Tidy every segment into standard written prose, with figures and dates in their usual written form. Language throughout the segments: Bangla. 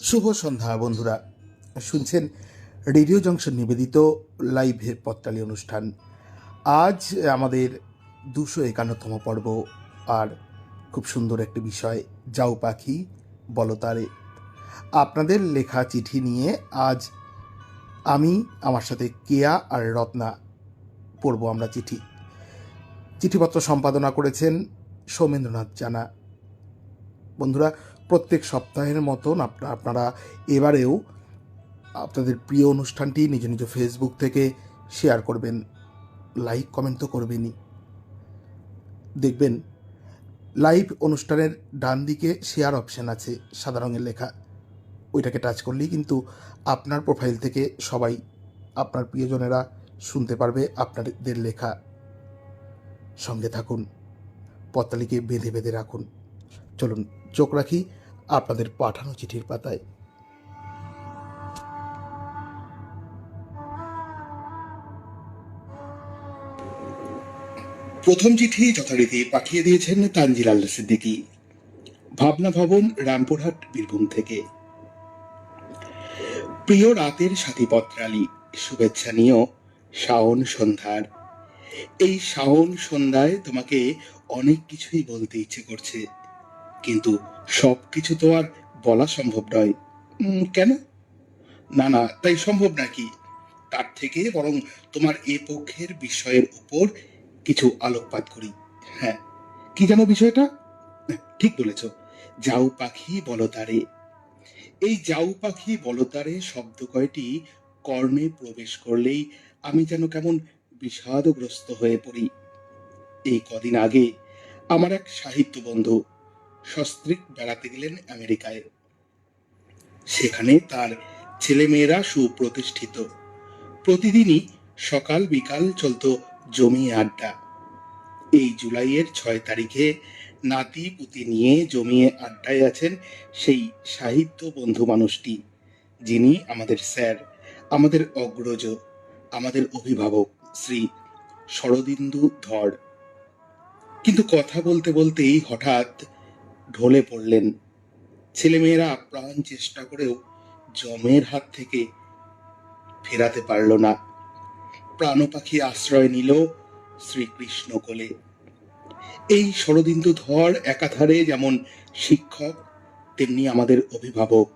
শুভ সন্ধ্যা বন্ধুরা, শুনছেন রেডিও জংশন নিবেদিত লাইভে পথটালি অনুষ্ঠান। আজ আমাদের 251তম পর্ব, আর খুব সুন্দর একটি বিষয়, যাও পাখি বলো তারে। আপনাদের লেখা চিঠি নিয়ে আজ আমি, আমার সাথে কেয়া আর রত্না পড়ব আমরা চিঠি। চিঠিপত্র সম্পাদনা করেছেন সৌমেন্দ্রনাথ জানা। বন্ধুরা, প্রত্যেক সপ্তাহের মতন আপনারা এবারেও আপনাদের প্রিয় অনুষ্ঠানটি নিজ নিজ ফেসবুক থেকে শেয়ার করবেন, লাইক কমেন্ট তো করবেনই। দেখবেন লাইভ অনুষ্ঠানের ডান দিকে শেয়ার অপশান আছে সাদা রঙের লেখা, ওইটাকে টাচ করলেই কিন্তু আপনার প্রোফাইল থেকে সবাই, আপনার প্রিয়জনেরা শুনতে পারবে আপনাদের লেখা। সঙ্গে থাকুন, পত্তালিকে বেঁধে বেঁধে রাখুন। চলুন চোখ রাখি আপনাদের পাঠানো চিঠির পাতায়। প্রথম চিঠি যথারীতি পাঠিয়ে দিয়েছেন তানজিলাল সিদ্দিকী, ভাবনা ভবন, রামপুরহাট, বীরভূম থেকে। প্রিয় রাতের সাথী পত্রালি, শুভেচ্ছা নিও শাওন সন্ধ্যার। এই শাওন সন্ধ্যায় তোমাকে অনেক কিছুই বলতে ইচ্ছে করছে, কিন্তু সব কিছু তো আর বলা সম্ভব নয়। কেন? না, তাই সম্ভব নাকি? তার থেকে বরং তোমার এ পক্ষের বিষয়ের উপর কিছু আলোকপাত করি। হ্যাঁ, কি যেন বিষয়টা? ঠিক বলেছ, যাও পাখি বলতারে। এই যাও পাখি বলতারে শব্দ কয়টি কর্ণে প্রবেশ করলেই আমি যেন কেমন বিষাদগ্রস্ত হয়ে পড়ি। এই কদিন আগে আমার এক সাহিত্য বন্ধু সস্ত্রীক বেড়াতে গেলেন আমেরিকায়। সেখানে তার ছেলেমেয়েরা সুপ্রতিষ্ঠিত। প্রতিদিনই সকাল বিকাল চলত জমিয়ে আড্ডা। এই জুলাইয়ের 6 তারিখে নাতি পুতি নিয়ে জমিয়ে আড্ডায় আছেন সেই সাহিত্য বন্ধু মানুষটি, যিনি আমাদের স্যার, আমাদের অগ্রজ, আমাদের অভিভাবক শ্রী শরদিন্দু ধর। কিন্তু কথা বলতে বলতেই হঠাৎ ঢলে পড়লেন। ছেলেমেয়েরা আপ্রাণ চেষ্টা করেও জমের হাত থেকে ফেরাতে পারল না। প্রাণপাখি আশ্রয় নিল শ্রীকৃষ্ণ কোলে। এই শরদিন্দু ধর একাধারে যেমন শিক্ষক, তেমনি আমাদের অভিভাবক,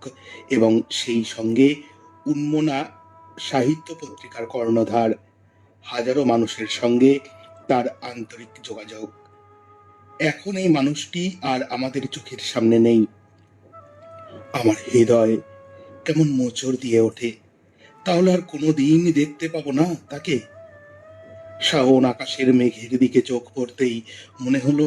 এবং সেই সঙ্গে উন্মনা সাহিত্য পত্রিকার কর্ণধার। হাজারো মানুষের সঙ্গে তার আন্তরিক যোগাযোগ। এখন এই মানুষটি আর আমাদের চোখের সামনে নেই। আমার হৃদয় কেমন মোচড় দিয়ে ওঠে। তাহলে আর কোনোদিন দেখতে পাবো না তাকে। শাওন আকাশের মেঘের দিকে চোখ পড়তেই মনে হলো,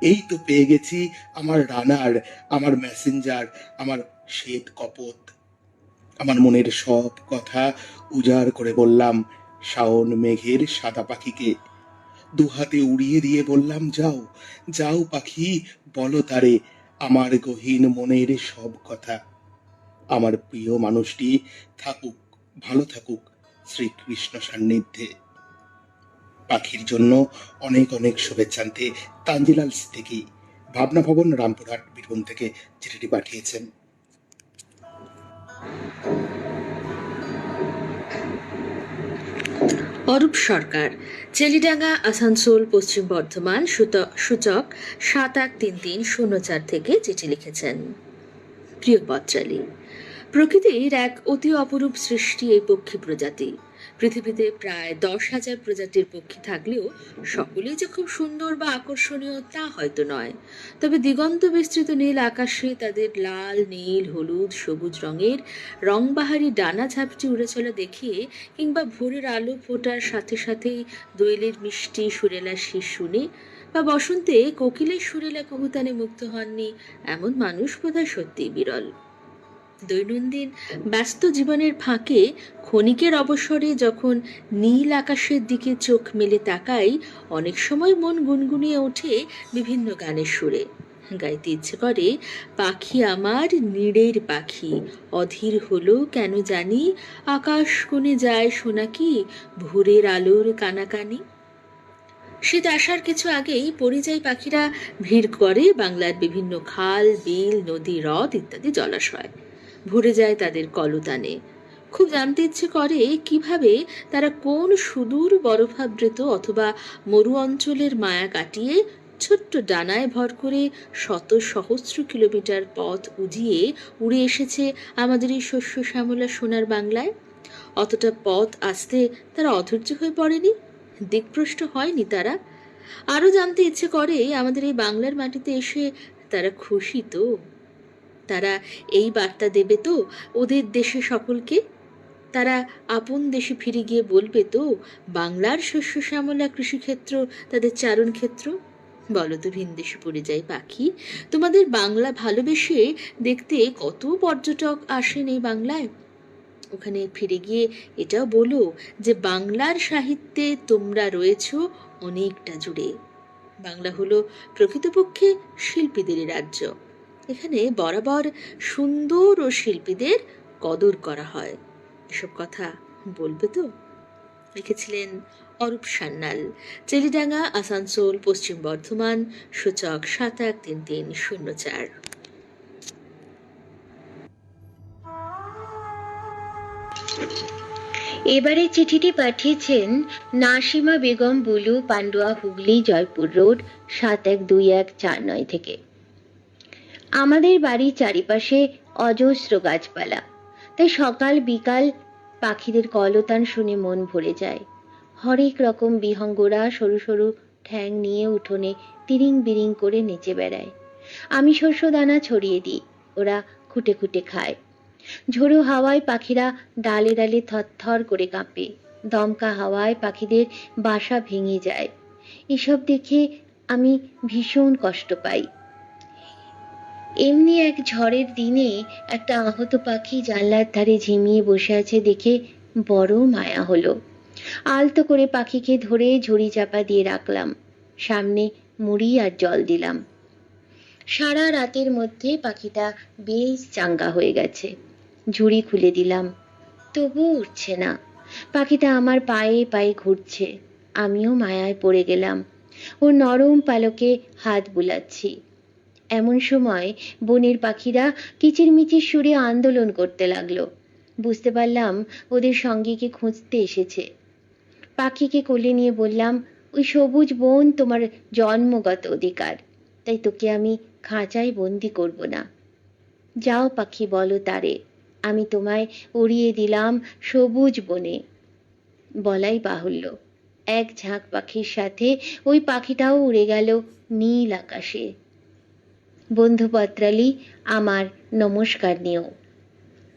এই তো পেয়ে গেছি আমার রানার, আমার মেসেঞ্জার, আমার শ্বেত কপোত। আমার মনের সব কথা উজাড় করে বললাম শাওন মেঘের সাদা পাখিকে। দুহাতে উড়িয়ে দিয়ে বললাম, যাও যাও পাখি, বলো তারে আমার গহীন মনের সব কথা। আমার প্রিয় মানুষটি থাকুক, ভালো থাকুক শ্রীকৃষ্ণ সান্নিধ্যে। পাখির জন্য অনেক অনেক শুভেচ্ছান্তে তানজিলাল সিদ্দিকী, ভাবনা ভবন, রামপুরহাট, বীরভূম থেকে চিঠিটি পাঠিয়েছেন। অরূপ সরকার, চেলিডাঙ্গা, আসানসোল, পশ্চিম বর্ধমান, সূচক 783304 থেকে চিঠি লিখেছেন। প্রিয় পত্রালী, প্রকৃতির এক অতি অপরূপ সৃষ্টি এই পক্ষী প্রজাতি। পৃথিবীতে প্রায় 10,000 প্রজাতির পক্ষী থাকলেও সকলেই যে খুব সুন্দর বা আকর্ষণীয় তা হয়তো নয়। তবে দিগন্ত বিস্তৃত নীল আকাশে তাদের লাল, নীল, হলুদ, সবুজ রঙের রংবাহারি ডানা ঝাপটি উড়ে চলা দেখে, কিংবা ভোরের আলো ফোটার সাথে সাথেই দোয়েলের মিষ্টি সুরেলা শীষ শুনে, বা বসন্তে কোকিলের সুরেলা কবুতানে মুগ্ধ হননি এমন মানুষ বোধহয় সত্যিই বিরল। দৈনন্দিন ব্যস্ত জীবনের ফাঁকে ক্ষণিকের অবসরে যখন নীল আকাশের দিকে চোখ মেলে তাকাই, অনেক সময় মন গুনগুনিয়ে ওঠে বিভিন্ন গানের সুরে। গাইতে ইচ্ছে করে, পাখি আমার নীড়ের পাখি, অধীর হলো কেন জানি, আকাশ কোণে যায় সোনাকি, ভোরের আলোর কানাকানি। শীত আসার কিছু আগেই পরিযায়ী পাখিরা ভিড় করে বাংলার বিভিন্ন খাল, বিল, নদী, হ্রদ ইত্যাদি জলাশয়। ভরে যায় তাদের কলতানে। খুব জানতে ইচ্ছে করে কিভাবে তারা কোন সুদূর বরফাবৃত অথবা মরু অঞ্চলের মায়া কাটিয়ে ছোট্ট ডানায় ভর করে শত সহস্র কিলোমিটার পথ উজিয়ে উড়ে এসেছে আমাদের এই শস্য শ্যামলা সোনার বাংলায়। অতটা পথ আসতে তারা অধৈর্য হয়ে পড়েনি। দিকভ্রষ্ট হয়নি তারা। আরও জানতে ইচ্ছে করে আমাদের এই বাংলার মাটিতে এসে তারা খুশি তো, তারা এই বার্তা দেবে তো ওদের দেশে সকলকে, তারা আপন দেশে ফিরে গিয়ে বলবে তো বাংলার শস্য শ্যামলা কৃষিক্ষেত্র তাদের চারণ ক্ষেত্র। বলো তো ভিনদেশে পরিযায়ী পাখি, তোমাদের বাংলা ভালোবেসে দেখতে কত পর্যটক আসেন এই বাংলায়। ওখানে ফিরে গিয়ে এটাও বলো যে বাংলার সাহিত্যে তোমরা রয়েছো অনেকটা জুড়ে। বাংলা হলো প্রকৃতপক্ষে শিল্পীদেরই রাজ্য। এখানে বরাবর সুন্দর ও শিল্পীদের কদর করা হয়। এসব কথা বলবে তো? লিখেছিলেন অরূপ সান্যাল। চেলিডাঙ্গা, আসানসোল, পশ্চিম বর্ধমান, সূচক ৭১৩৩০৪। এবারে চিঠিটি পাঠিয়েছেন নাসিমা বেগম বুলু, পান্ডুয়া, হুগলি, জয়পুর রোড, ৭১২১৪৯ থেকে। আমাদের বাড়ির চারিপাশে অজস্র গাছপালা, তাই সকাল বিকাল পাখিদের কলতান শুনে মন ভরে যায়। হরেক রকম বিহঙ্গরা সরু সরু ঠ্যাং নিয়ে উঠোনে তিরিং বিরিং করে নেচে বেড়ায়। আমি শস্য দানা ছড়িয়ে দিই, ওরা খুঁটে খুঁটে খায়। ঝোড়ো হাওয়ায় পাখিরা ডালে ডালে থরথর করে কাঁপে, দমকা হাওয়ায় পাখিদের বাসা ভেঙে যায়। এসব দেখে আমি ভীষণ কষ্ট পাই। এমনি এক ঝড়ের দিনে একটা আহত পাখি জানলার ধারে ঝিমিয়ে বসে আছে দেখে বড় মায়া হলো। আলতো করে পাখিকে ধরে ঝুড়ি চাপা দিয়ে রাখলাম, সামনে মুড়ি আর জল দিলাম। সারা রাতের মধ্যে পাখিটা বেশ চাঙ্গা হয়ে গেছে। ঝুড়ি খুলে দিলাম, তবুও উঠছে না। পাখিটা আমার পায়ে পায়ে ঘুরছে, আমিও মায়ায় পড়ে গেলাম। ওর নরম পালকে হাত বুলাচ্ছি। এমন সময় বনের পাখিরা কিচিরমিচির সুরে আন্দোলন করতে লাগলো। বুঝতে পারলাম ওদের সঙ্গীকে খুঁজতে এসেছে। পাখিকে কোলে নিয়ে বললাম, ওই সবুজ বন তোমার জন্মগত অধিকার, তাই তোকে আমি খাঁচায় বন্দি করব না। যাও পাখি, বলো তারে, আমি তোমায় উড়িয়ে দিলাম সবুজ বনে। বলাই বাহুল্য, এক ঝাঁক পাখির সাথে ওই পাখিটাও উড়ে গেল নীল আকাশে। বন্ধুপত্রালি, আমার নমস্কার নিও।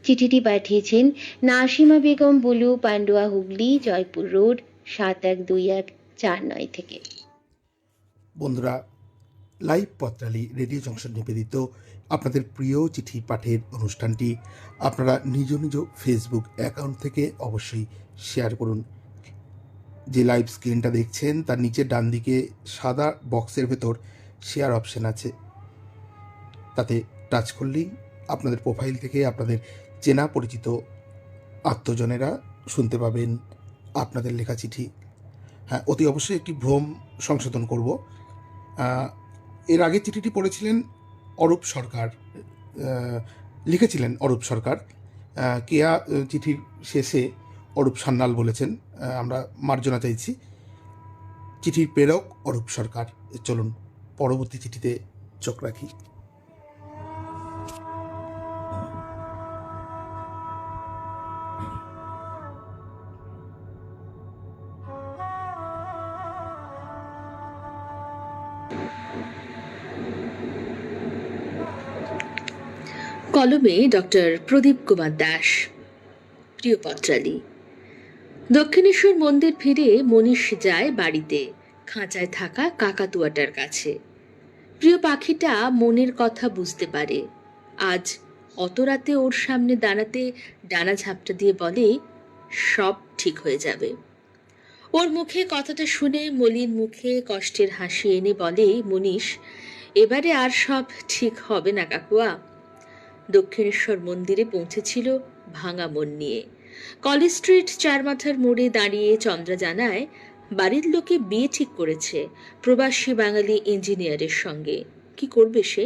চিঠিটি পাঠিয়েছেন নাসিমা বেগম বুলু, পান্ডুয়া, হুগলি, জয়পুর রোড, ৭১২১৪৯ থেকে। বন্ধুরা, লাইভ পত্রালি রেডিও জংশন নিবেদিত আপনাদের প্রিয় চিঠি পাঠের অনুষ্ঠানটি আপনারা নিজ নিজ ফেসবুক অ্যাকাউন্ট থেকে অবশ্যই শেয়ার করুন। যে লাইভ স্ক্রিনটা দেখছেন তার নিচে ডান দিকে সাদা বক্সের ভেতর শেয়ার অপশন আছে, তাতে টাচ করলেই আপনাদের প্রোফাইল থেকে আপনাদের চেনা পরিচিত আত্মজনেরা শুনতে পাবেন আপনাদের লেখা চিঠি। হ্যাঁ, অতি অবশ্যই একটি ভ্রম সংশোধন করব। এর আগে চিঠিটি পড়েছিলেন অরূপ সরকার, লিখেছিলেন অরূপ সরকার। কেয়া চিঠির শেষে অরূপ সান্যাল বলেছেন, আমরা মার্জনা চাইছি। চিঠির প্রেরক অরূপ সরকার। চলুন পরবর্তী চিঠিতে চোখ রাখি। কলমে ডক্টর প্রদীপ কুমার দাস। প্রিয় পত্রালী, দক্ষিণেশ্বর মন্দির ফিরে মনীষ যায় বাড়িতে, খাঁচায় থাকা কাকাতুয়াটার কাছে। প্রিয় পাখিটা মনের কথা বুঝতে পারে। আজ অত রাতে ওর সামনে দাঁড়াতে ডানা ঝাপটা দিয়ে বলে, সব ঠিক হয়ে যাবে। ওর মুখে কথাটা শুনে মলিন মুখে কষ্টের হাসি এনে বলে মনীষ, এবারে আর সব ঠিক হবে না কাকুয়া। দক্ষিণেশ্বর মন্দিরে পৌঁছেছিল ভাঙা মন নিয়ে। কলেজ স্ট্রিট চারমাথার মোড়ে দাঁড়িয়ে চন্দ্রা জানায় বাড়ির লোকে বিয়ে ঠিক করেছে প্রবাসী বাঙালি ইঞ্জিনিয়ারের সঙ্গে। কি করবে সে?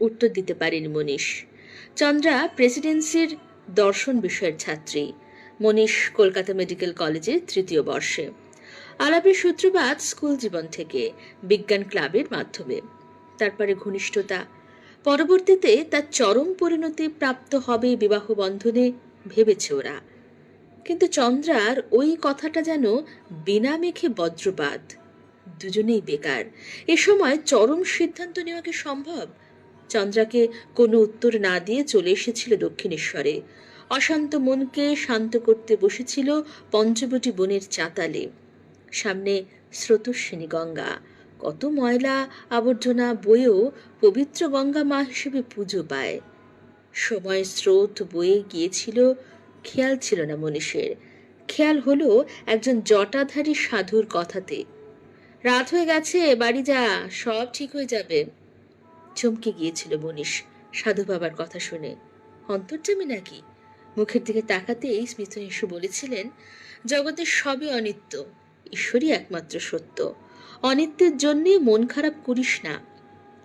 উত্তর দিতে পারেনি মনীষ। চন্দ্রা প্রেসিডেন্সির দর্শন বিষয়ের ছাত্রী। মনীষ কলকাতা মেডিকেল কলেজের ৩য় বর্ষে। আলাপের সূত্রপাত স্কুল জীবন থেকে, বিজ্ঞান ক্লাবের মাধ্যমে। তারপরে ঘনিষ্ঠতা, পরবর্তীতে তার চরম পরিণতি প্রাপ্ত হবে বিবাহ বন্ধনে ভেবেছে ওরা। কিন্তু চন্দ্রার ওই কথাটা যেন বিনা মেঘে বজ্রপাত। দুজনেই বেকার। এ সময় চরম সিদ্ধান্ত নেওয়া কি সম্ভব? চন্দ্রাকে কোনো উত্তর না দিয়ে চলে এসেছিল দক্ষিণেশ্বরে। অশান্ত মনকে শান্ত করতে বসেছিল পঞ্চবটী বনের চাতালে। সামনে স্রোতস্বিনী গঙ্গা, কত ময়লা আবর্জনা বয়েও পবিত্র গঙ্গা মা হিসেবে পুজো পায়। সময় স্রোত বয়ে গিয়েছিল, খেয়াল ছিল না মনীষের। খেয়াল হলো একজন জটাধারী সাধুর কথাতে, রাত হয়ে গেছে, বাড়ি যা, সব ঠিক হয়ে যাবে। চমকে গিয়েছিল মনীষ সাধু বাবার কথা শুনে। অন্তর্যামী নাকি? মুখের দিকে তাকাতেই স্মিত হেসে বলেছিলেন, জগতের সবই অনিত্য, ঈশ্বরই একমাত্র সত্য। অনিত্যের জন্যে মন খারাপ করিস না।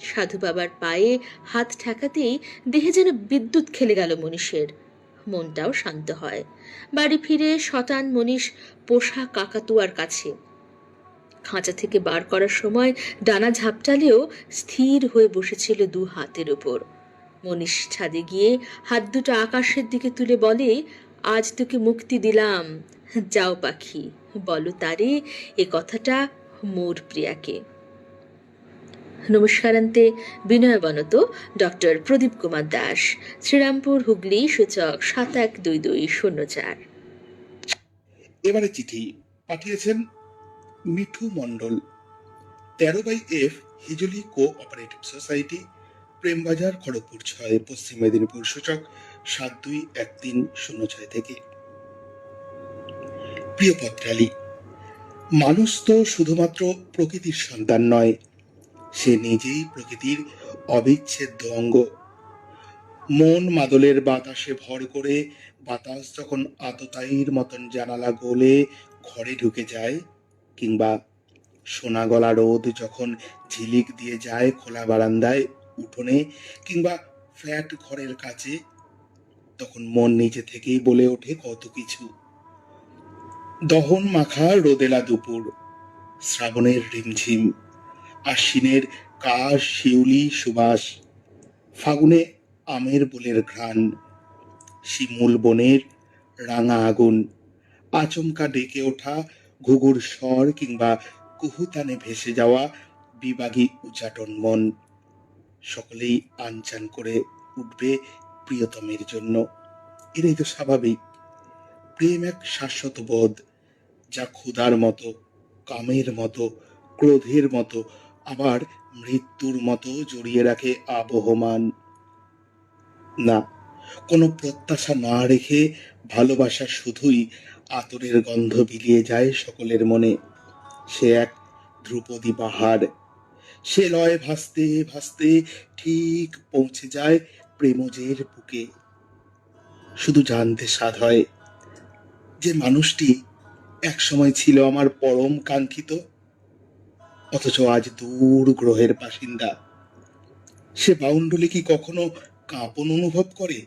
সাধু বাবার পায়ে হাত ঠেকাতেই দেহে যেন বিদ্যুৎ খেলে গেল মনীষের। মনটাও শান্ত হয়। বাড়ি ফিরে শতান মনীষ পোষা কাকাতুয়ার কাছে। খাঁচা থেকে বার করার সময় ডানা ঝাপটালেও স্থির হয়ে বসেছিল দু হাতের উপর। মনীষ ছাদে গিয়ে হাত দুটো আকাশের দিকে তুলে বলে, আজ তোকে মুক্তি দিলাম, যাও পাখি, বলো তারে এ কথাটা মোর প্রিয়াকে। নমস্কারান্তে বিনয়বনত ডক্টর প্রদীপ কুমার দাস, শ্রীরামপুর, হুগলি, সূচক 712204। এবারে চিঠি পাঠিয়েছেন মিঠু মণ্ডল, 13/F Hijli cooperative society, Prembazar, Kharagpur 6, পশ্চিম মেদিনীপুর, সূচক 721306 থেকে। প্রিয় পত্রালী, মানুষ তো শুধুমাত্র প্রকৃতির সন্তান নয়, সে নিজেই প্রকৃতির অবিচ্ছেদ্য অঙ্গ। মন মাদলের বাতাসে ভর করে বাতাস যখন আততায়ীর মতন জানালা গলে ঘরে ঢুকে যায়, কিংবা সোনা গলা রোদ যখন ঝিলিক দিয়ে যায় খোলা বারান্দায়, উঠোনে কিংবা ফ্ল্যাট ঘরের কাছে, তখন মন নিজে থেকেই বলে ওঠে কত কিছু। দহন মাখা রোদেলা দুপুর, শ্রাবণের রিমঝিম, আশ্বিনের কাশ শিউলি সুবাস, ফাগুনে আমের বোলের ঘ্রাণ, শিমুল বনের রাঙা আগুন, আচমকা ডেকে ওঠা ঘুঘুর স্বর কিংবা কুহুতানে ভেসে যাওয়া বিবাগী উচাটন মন, সকলেই আনচান করে উঠবে প্রিয়তমের জন্য। এটাই তো স্বাভাবিক। প্রেম এক শাশ্বত বোধ, যা ক্ষুধার মতো, কামের মতো, ক্রোধের মতো, আবার মৃত্যুর মতো জড়িয়ে রাখে আবহমান। না, কোনো প্রত্যাশা না রেখে ভালোবাসা শুধুই আতরের গন্ধ বিলিয়ে যায় সকলের মনে। সে এক ধ্রুপদী পাহাড়, সে লয় ভাসতে ভাসতে ঠিক পৌঁছে যায় প্রেমজের বুকে। শুধু জানতে স্বাদ হয় যে মানুষটি এক সময় ছিল আমার পরম কাঙ্ক্ষিত, অথচ আজ দূর গ্রহের বাসিন্দা। সে বাউন্ডুলে কি কখনো কাঁপন অনুভব করে?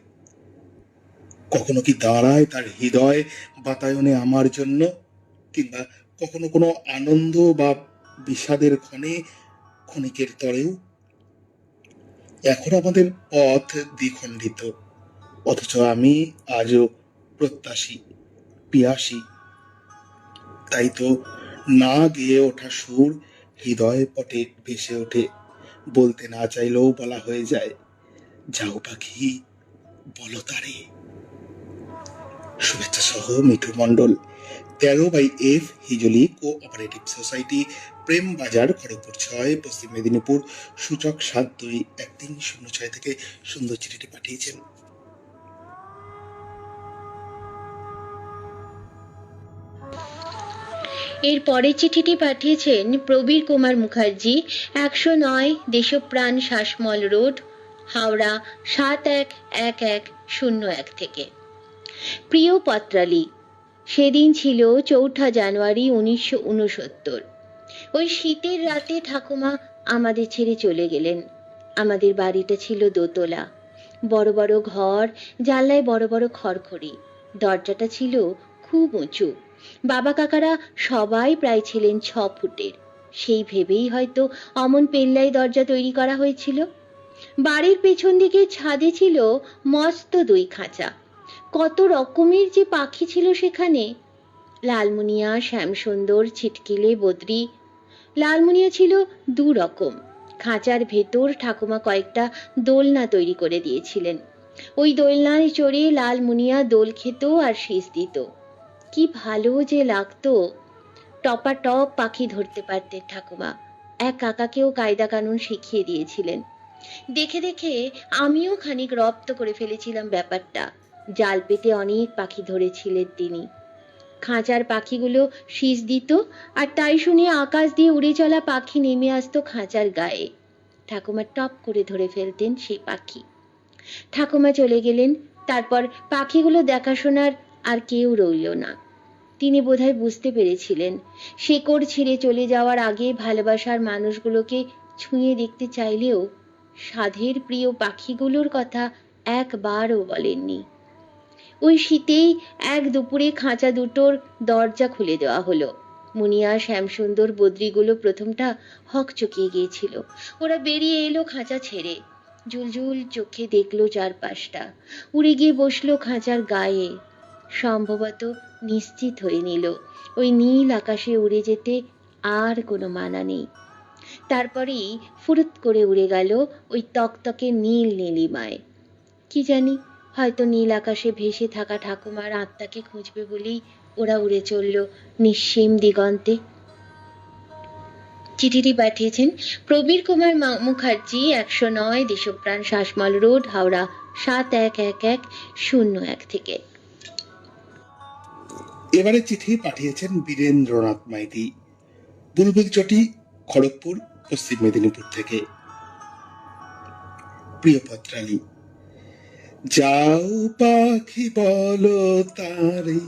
কখনো কি দাঁড়ায় তার হৃদয় বাতায়নে আমার জন্য? কিংবা কখনো কোনো আনন্দ বা বিষাদের ক্ষণে ক্ষণিকের তরেও? এখন আমাদের পথ দ্বিখণ্ডিত, অথচ আমি আজও প্রত্যাশী, পিয়াসী। তাই তো না গেয়ে ওঠা সুর হৃদয় পটে ভেসে ওঠে, বলতে না চাইলেও বলা হয়ে যায়, যাও পাখি, বলো তারে। শুভেচ্ছা সহ মিঠু মণ্ডল, 13/F হিজলি কোঅপারেটিভ সোসাইটি, প্রেম বাজার, খড়গপুর 6, পশ্চিম মেদিনীপুর, সূচক 721306 থেকে সুন্দর চিঠিটি পাঠিয়েছেন। এর পরের চিঠিটি পাঠিয়েছেন প্রবীর কুমার মুখার্জি, 109 দেশপ্রাণ শাসমল রোড, হাওড়া 711101 থেকে। প্রিয় পত্রালী, সেদিন ছিল 4 জানুয়ারি 1969। ওই শীতের রাতে ঠাকুমা আমাদের ছেড়ে চলে গেলেন। আমাদের বাড়িটা ছিল দোতলা, বড় বড় ঘর, জানলায় বড় বড় খড়খড়ি, দরজাটা ছিল খুব উঁচু। বাবা কাকারা সবাই প্রায় ছিলেন 6 ফুটের। সেই ভেবেই হয়তো অমন পেল্লাই দরজা তৈরি করা হয়েছিল। বাড়ির পেছন দিকে ছাদে ছিল মস্ত 2 খাঁচা, কত রকমের যে পাখি ছিল সেখানে। লালমুনিয়া, শ্যামসুন্দর, ছিটকিলে, বদ্রি। লালমুনিয়া ছিল দু রকম। খাঁচার ভেতর ঠাকুমা কয়েকটা দোলনা তৈরি করে দিয়েছিলেন। ওই দোলনায় চড়ে লালমুনিয়া দোল খেত আর শীষ দিত। কি ভালো যে লাগতো। টপাটপ পাখি ধরতে পারতেন ঠাকুমা। এক কাকাকেও কায়দা কানুন শিখিয়ে দিয়েছিলেন। দেখে দেখে আমিও খানিক রপ্ত করে ফেলেছিলাম ব্যাপারটা। জাল পেতে অনেক পাখি ধরেছিলেন তিনি। খাঁচার পাখিগুলো শীষ দিত, আর তাই শুনে আকাশ দিয়ে উড়ে চলা পাখি নেমে আসতো খাঁচার গায়ে। ঠাকুমা টপ করে ধরে ফেলতেন সেই পাখি। ঠাকুমা চলে গেলেন, তারপর পাখিগুলো দেখাশোনার আর কেউ রইল না। তিনি বোধহয় বুঝতে পেরেছিলেন, শেকড় ছিঁড়ে চলে যাওয়ার আগে ভালোবাসার মানুষগুলোকে ছুঁয়ে দেখতে চাইলেও সাধের প্রিয় পাখিগুলোর কথা একবারও বলেননি। ওই শীতেই এক দুপুরে খাঁচা দুটোর দরজা খুলে দেওয়া হলো। মুনিয়া, শ্যামসুন্দর, বদ্রিগুলো প্রথমটা হকচকিয়ে গিয়েছিল। ওরা বেরিয়ে এলো খাঁচা ছেড়ে। জুলজুল চোখে দেখলো চারপাশটা। উড়ে গিয়ে বসলো খাঁচার গায়ে। সম্ভবত নিশ্চিত হয়ে নিল ওই নীল আকাশে উড়ে যেতে আর কোনো মানা নেই। তারপরেই ফুরুত করে উড়ে গেল ওই তকতকে নীল নীলিমায়। কি জানি, হয়তো নীল আকাশে ভেসে থাকা ঠাকুমার আত্মাকে খুঁজবে বলেই ওরা উড়ে চলল নিঃসীম দিগন্তে। চিঠিটি পাঠিয়েছেন প্রবীর কুমার মুখার্জি, 109 দেশপ্রাণ, শাসমল রোড, হাওড়া 711101 থেকে। এবারে চিঠি পাঠিয়েছেন বীরেন্দ্রনাথ মাইতি, বুলবুলচটি, খড়গপুর, পশ্চিম মেদিনীপুর থেকে। প্রিয় পত্রালী, যাও পাখি বলো তারে,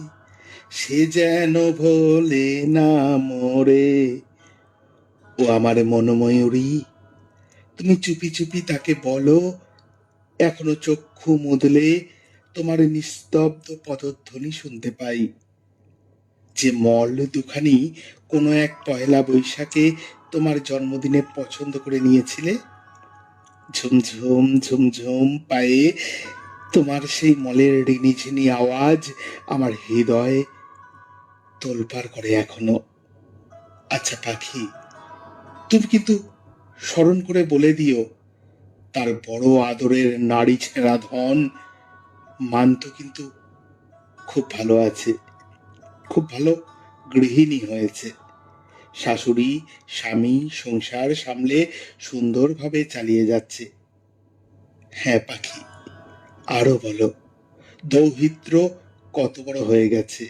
সে যেন ভোলে না মোরে। ও আমার মনোময়ূরী, তুমি চুপি চুপি তাকে বলো, এখনো চক্ষু মুদলে তোমার নিস্তব্ধ পদধ্বনি শুনতে পাই। যে মল দুখানি কোনো এক পয়লা বৈশাখে তোমার জন্মদিনে পছন্দ করে নিয়েছিলে, ঝুমঝুম ঝুমঝুম পায়ে তোমার সেই মলের রিনিঝিনি আওয়াজ আমার হৃদয়ে তোলপাড় করে এখনো। আচ্ছা পাখি, তুমি কিন্তু স্মরণ করে বলে দিও, তার বড় আদরের নারী ছেঁড়া ধন মান্ত কিন্তু খুব ভালো আছে, খুব ভালো গৃহিণী হয়েছে। শাশুড়ি স্বামী সংসার সামলে সুন্দরভাবে চালিয়ে যাচ্ছে। হ্যাঁ পাখি, আরো বলো, দৌহিত্র কত বড় হয়ে গেছে,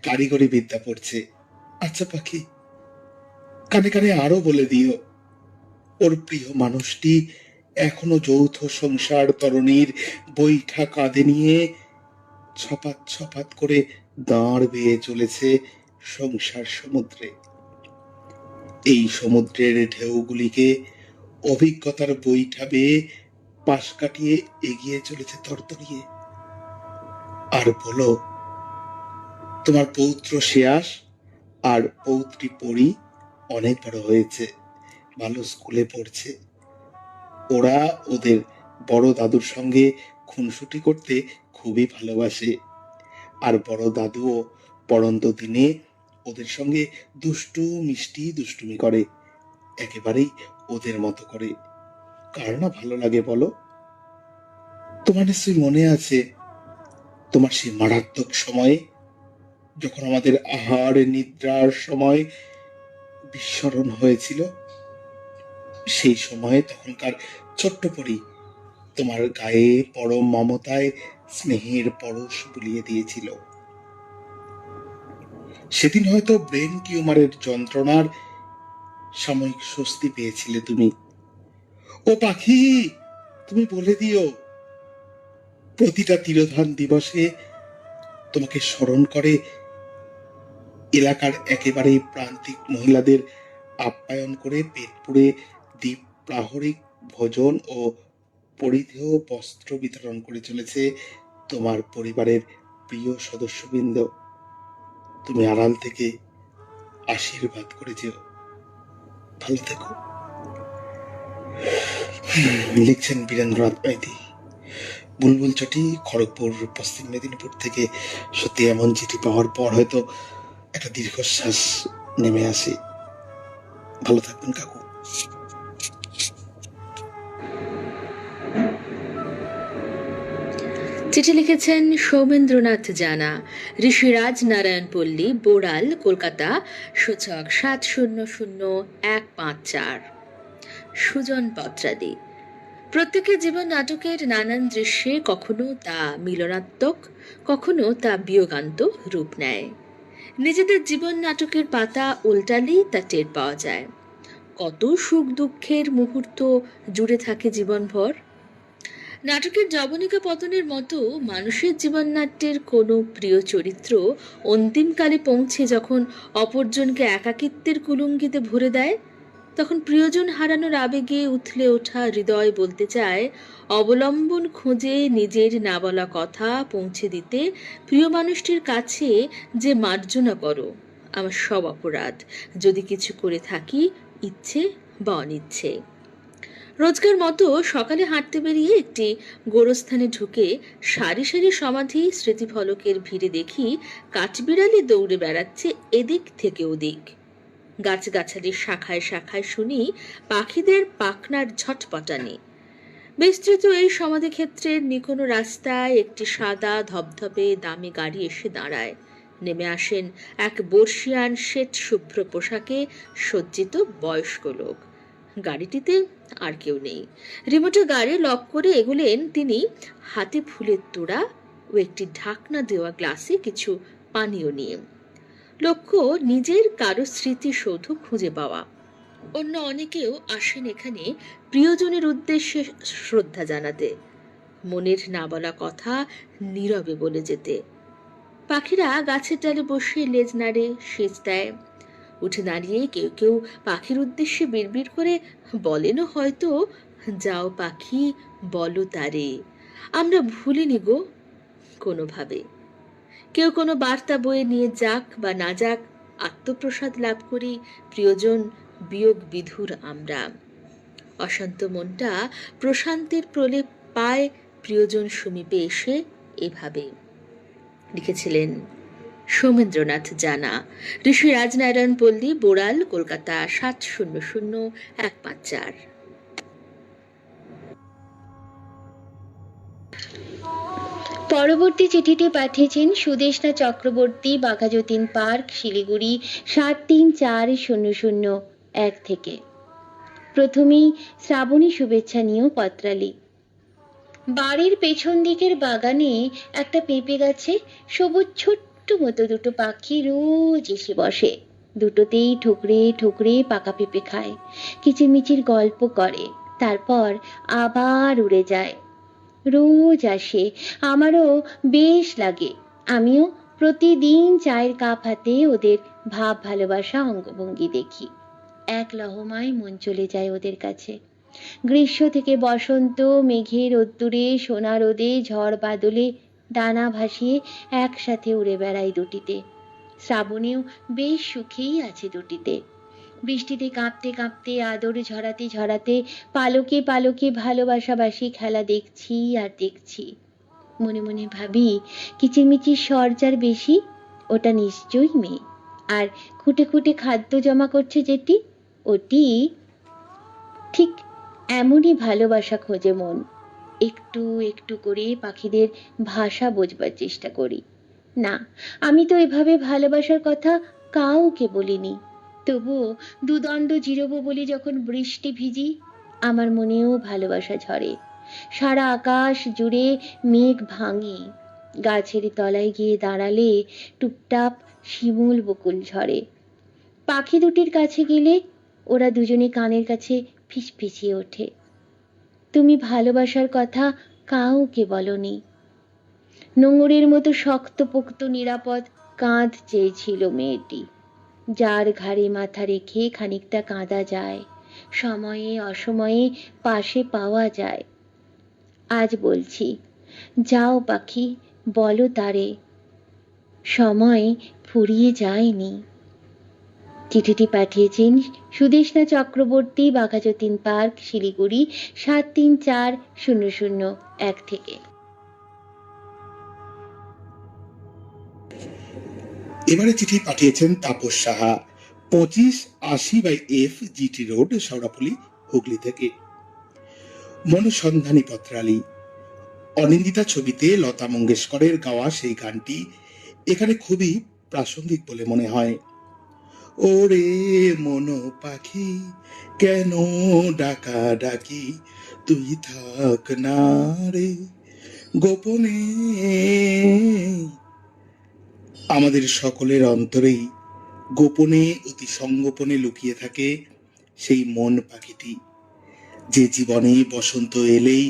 কারিগরি বিদ্যা পড়ছে। আচ্ছা পাখি, কানে কানে আরো বলে দিও, ওর প্রিয় মানুষটি এখনো যৌথ সংসার তরণীর বৈঠা কাঁধে নিয়ে ছপাত ছপাত করে দাঁড় বেয়ে চলেছে সংসার সমুদ্রে। এই সমুদ্রের ঢেউগুলিকে অভিজ্ঞতার বৈঠা বেয়ে পাশ কাটিয়ে এগিয়ে চলেছে তরতরিয়ে। আর বলো, তোমার পৌত্র শেয়াস আর পৌত্রী পরি অনেক বড় হয়েছে, ভালো স্কুলে পড়ছে। ওরা ওদের বড় দাদুর সঙ্গে খুনসুটি করতে খুবই ভালোবাসে, আর বড় দাদুও পড়ন্ত দিনে ওদের সঙ্গে দুষ্টু মিষ্টি দুষ্টুমি করে, একেবারেই ওদের মতো করে। কার না ভালো লাগে বলো? তোমার নিশ্চয়ই মনে আছে, তোমার সেই মারাত্মক সময়ে, যখন আমাদের আহার নিদ্রার সময় বিস্মরণ হয়েছিল, সেই সময়ে তখনকার ছোট্ট পরি তোমার গায়ে পরম মমতায় স্নেহের পরশ বুলিয়ে দিয়েছিল। সেদিন হয়তো ব্রেন টিউমারের যন্ত্রণার সাময়িক স্বস্তি পেয়েছিলে তুমি। ও পাখি, তুমি বলে দিও, প্রতিটা তিরোধান দিবসে তোমাকে স্মরণ করে এলাকার একেবারে প্রান্তিক মহিলাদের আপ্যায়ন করে পেট পুড়ে দ্বীপ প্রাহরিক ভোজন ও পরিধেয় বস্ত্র বিতরণ করে চলেছে তোমার পরিবারের প্রিয় সদস্যবৃন্দ। তুমি আড়াল থেকে আশীর্বাদ করে যেও। ভালো থেকো। লিখছেন বীরেন্দ্রনাথ মাইতি, বুলবুল চটি, খড়গপুর, পশ্চিম মেদিনীপুর থেকে সত্যি এমন চিঠি পাওয়ার পর হয়তো একটা দীর্ঘশ্বাস নেমে আসে। ভালো থাকবেন কাকু। চিঠি লিখেছেন সৌমেন্দ্রনাথ জানা, ঋষিরাজ নারায়ণ পল্লী, বোড়াল, কলকাতা, সূচক 700154। সুজন পত্রাদি। প্রত্যেকের জীবন নাটকের নানান দৃশ্যে কখনো তা মিলনাত্মক, কখনো তা বিয়োগান্ত রূপ নেয়। নিজেদের জীবন নাটকের পাতা উল্টালেই তা টের পাওয়া যায়। কত সুখ দুঃখের মুহূর্ত জুড়ে থাকে জীবনভর। নাটকের যবনিকা পতনের মতো মানুষের জীবননাট্যের কোনো প্রিয় চরিত্র অন্তিমকালে পৌঁছে যখন অপরজনকে একাকিত্বের কুলুঙ্গিতে ভরে দেয়, তখন প্রিয়জন হারানোর আবেগে উথলে ওঠা হৃদয় বলতে চায়, অবলম্বন খুঁজে নিজের না বলা কথা পৌঁছে দিতে প্রিয় মানুষটির কাছে যে মার্জনা করো আমার সব অপরাধ, যদি কিছু করে থাকি ইচ্ছে বা অনিচ্ছে। রোজকার মতো সকালে হাঁটতে বেরিয়ে একটি গোরস্থানে ঢুকে সারি সারি সমাধি স্মৃতিফলকের ভিড়ে দেখি কাঠবিড়ালি দৌড়ে বেড়াচ্ছে এদিক থেকে ওদিক। গাছগাছালির শাখায় শাখায় শুনি পাখিদের পাখনার ঝটপটানি। বিস্তৃত এই সমাধিক্ষেত্রের নিকোনো রাস্তায় একটি সাদা ধবধবে দামি গাড়ি এসে দাঁড়ায়। নেমে আসেন এক বর্ষিয়ান শ্বেত শুভ্র পোশাকে সজ্জিত বয়স্ক লোক। গাড়িটিতে আর কেউ নেই। রিমোটে গাড়ি লক করে এগোলেন তিনি, হাতে ফুলের তোড়া ও একটি ঢাকনা দেওয়া গ্লাসে কিছু পানীয় নিয়ে। লক্ষ্য নিজের কারো স্মৃতিসৌধ খুঁজে পাওয়া। অন্য অনেকেও আসেন এখানে প্রিয়জনের উদ্দেশ্যে শ্রদ্ধা জানাতে, মনের না বলা কথা নীরবে বলে যেতে। পাখিরা গাছের ডালে বসে লেজ নাড়ে, সেচ দেয়। উঠে দাঁড়িয়ে কেউ কেউ পাখির উদ্দেশ্যে বিড়বিড় করে বলেনও হয়তো, যাও পাখি বলো তারে আমরা ভুলিনি গো কোনোভাবে। কেউ কোনো বার্তা বয়ে নিয়ে যাক বা না যাক, আত্মপ্রসাদ লাভ করি প্রিয়জন বিয়োগ বিধুর আমরা। অশান্ত মনটা প্রশান্তির প্রলেপ পায় প্রিয়জন সমীপে এসে। এভাবে লিখেছিলেন সৌমেন্দ্রনাথ জানা, ঋষিরাজ নারায়ণ পল্লী, বোড়াল, কলকাতা 700154। পরবর্তী চিঠিটি পাঠিয়েছেন সুদেষ্ণা চক্রবর্তী, বাঘাযতীন পার্ক, শিলিগুড়ি 734001 থেকে। প্রথমেই শ্রাবণী শুভেচ্ছা নিয়েও পত্রালি। বাড়ির পেছন দিকের বাগানে একটা পেঁপে গাছে সবুজ ছোট্ট মতো দুটো পাখি রোজ এসে বসে। দুটোতেই ঠুকরে ঠুকরে পাকা পেঁপে খায়, কিচিরমিচির গল্প করে, তারপর আবার উড়ে যায়। রোজ আসে, আমারও বেশ লাগে। আমিও প্রতিদিন চায়ের কাপ হাতে ওদের ভাব ভালোবাসা অঙ্গভঙ্গি দেখি। এক লহমায় মন চলে যায় ওদের কাছে। গ্রীষ্ম থেকে বসন্ত, মেঘে রোদ্দুরে, সোনা রোদে, ঝড় বাদলে ডানা ভাসিয়ে একসাথে উড়ে বেড়ায় দুটিতে। শ্রাবণেও বেশ সুখেই আছে দুটিতে। বৃষ্টিতে কাঁপতে কাঁপতে, আদর ঝরাতে ঝরাতে, পালকে পালকে ভালোবাসাবাসি খেলা দেখছি আর দেখছি। মনে মনে ভাবি, কিচিরমিচির স্বর যার বেশি, ওটা নিশ্চয়ই মেয়ে। আর খুঁটে খুঁটে খাদ্য জমা করছে যেটি, ওটি ঠিক এমনই ভালোবাসা খোঁজে মন। একটু একটু করে পাখিদের ভাষা বোঝবার চেষ্টা করি। না, আমি তো এভাবে ভালোবাসার কথা কাউকে বলিনি। তবুও দুদণ্ড জিরবো বলি যখন বৃষ্টি ভিজি, আমার মনেও ভালোবাসা ঝরে। সারা আকাশ জুড়ে মেঘ ভাঙে, গাছের তলায় গিয়ে দাঁড়ালে টুপটাপ শিমুল বকুল ঝরে। পাখি দুটির কাছে গেলে ওরা দুজনে কানের কাছে ফিসফিসিয়ে ওঠে, তুমি ভালোবাসার কথা কাউকে বলনি। নোঙরের মতো শক্তপোক্ত নিরাপদ কাঁধ চেয়েছিল মেয়েটি, যার ঘাড়ে মাথা রেখে খানিকটা কাঁদা যায়, সময়ে অসময়ে পাশে পাওয়া যায়। আজ বলছি, যাও পাখি বলো তারে, সময় ফুরিয়ে যায়নি। চিঠিটি পাঠিয়েছেন সুদেষ্ণা চক্রবর্তী, বাঘাযতীন পার্ক, শিলিগুড়ি 734001 থেকে। এবারে চিঠি পাঠিয়েছেন Tapas Saha, 2580/F GT road, Sheoraphuli, Hooghly থেকে। মনুসন্ধানী পত্রালী। অনিন্দিতা ছবিতে লতা মঙ্গেশকরের গাওয়া সেই গানটি এখানে খুবই প্রাসঙ্গিক বলে মনে হয়। ওরে মন পাখি কেন ডাকা ডাকি, তুই থাক না রে গোপনে। আমাদের সকলের অন্তরেই গোপনে অতি সংগোপনে লুকিয়ে থাকে সেই মন পাখিটি, যে জীবনে বসন্ত এলেই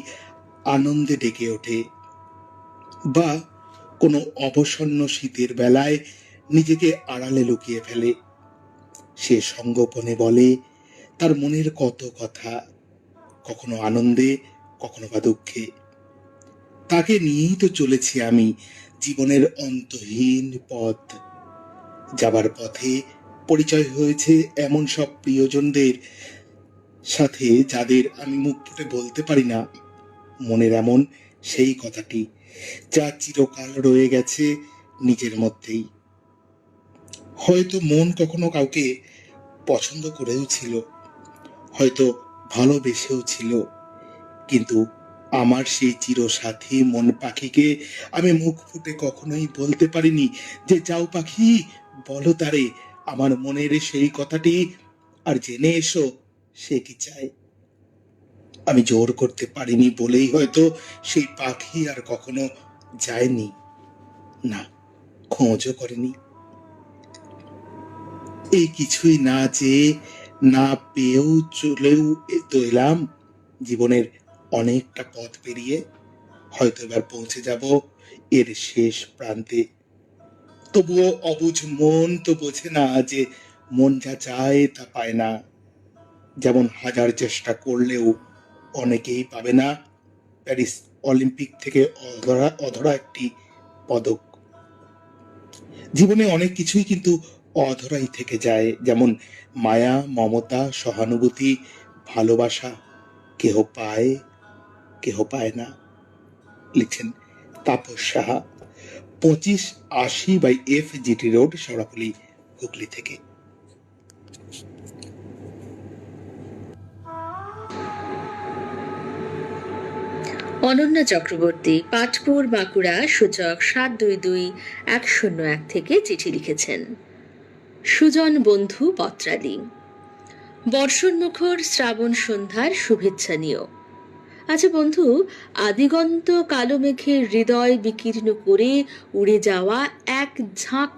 আনন্দে ডেকে ওঠে, বা কোনো অবসন্ন শীতের বেলায় নিজেকে আড়ালে লুকিয়ে ফেলে। সে সংগোপনে বলে তার মনের কত কথা, কখনো আনন্দে, কখনো বা দুঃখে। তাকে নিয়েই তো চলেছি আমি জীবনের অন্তহীন পথ। যাবার পথে পরিচয় হয়েছে এমন সব প্রিয়জনদের সাথে যাদের আমি মুখ ফুটে বলতে পারি না মনের এমন সেই কথাটি, যা চিরকাল রয়ে গেছে নিজের মধ্যেই। হয়তো মন কখনো কাউকে পছন্দ করেও ছিল, হয়তো ভালোবেসেও ছিল, কিন্তু আমার সেই চিরসাথী মন পাখিকে আমি মুখ ফুটে কখনোই বলতে পারিনি যে যাও পাখি, বলো তারে আমার মনের সেই কথাটি, আর জেনে এসো সে কি চায়। আমি জোর করতে পারিনি বলেই হয়তো সেই পাখি আর কখনো যায়নি, না খোঁজও করেনি। এই কিছুই না চেয়ে না পেয়েও চলেও তো এলাম জীবনের অনেকটা পথ পেরিয়ে। হয়তো এবার পৌঁছে যাব এর শেষ প্রান্তে। তবুও অবুঝ মন তো বোঝে না যে মন যা চায় তা পায় না। যেমন হাজার চেষ্টা করলেও অনেকেই পাবে না প্যারিস অলিম্পিক থেকে অধরা অধরা একটি পদক। জীবনে অনেক কিছুই কিন্তু অধরাই থেকে যায়, যেমন মায়া, মমতা, সহানুভূতি, ভালোবাসা। কেহ পায়, কেহ পায় না। লিখছেন Tapas Saha, 2580/F GT road, Sheoraphuli, Hooghly থেকে। অনন্যা চক্রবর্তী, পাটপুর, বাঁকুড়া, সূচক 722101 থেকে চিঠি লিখেছেন। সুজন বন্ধু পত্রালী। বর্ষণমুখর শ্রাবণ সন্ধ্যার শুভেচ্ছা নিও। আচ্ছা বন্ধু, আদিগন্ত কালো মেঘের হৃদয় বিকীর্ণ করে উড়ে যাওয়া এক ঝাঁক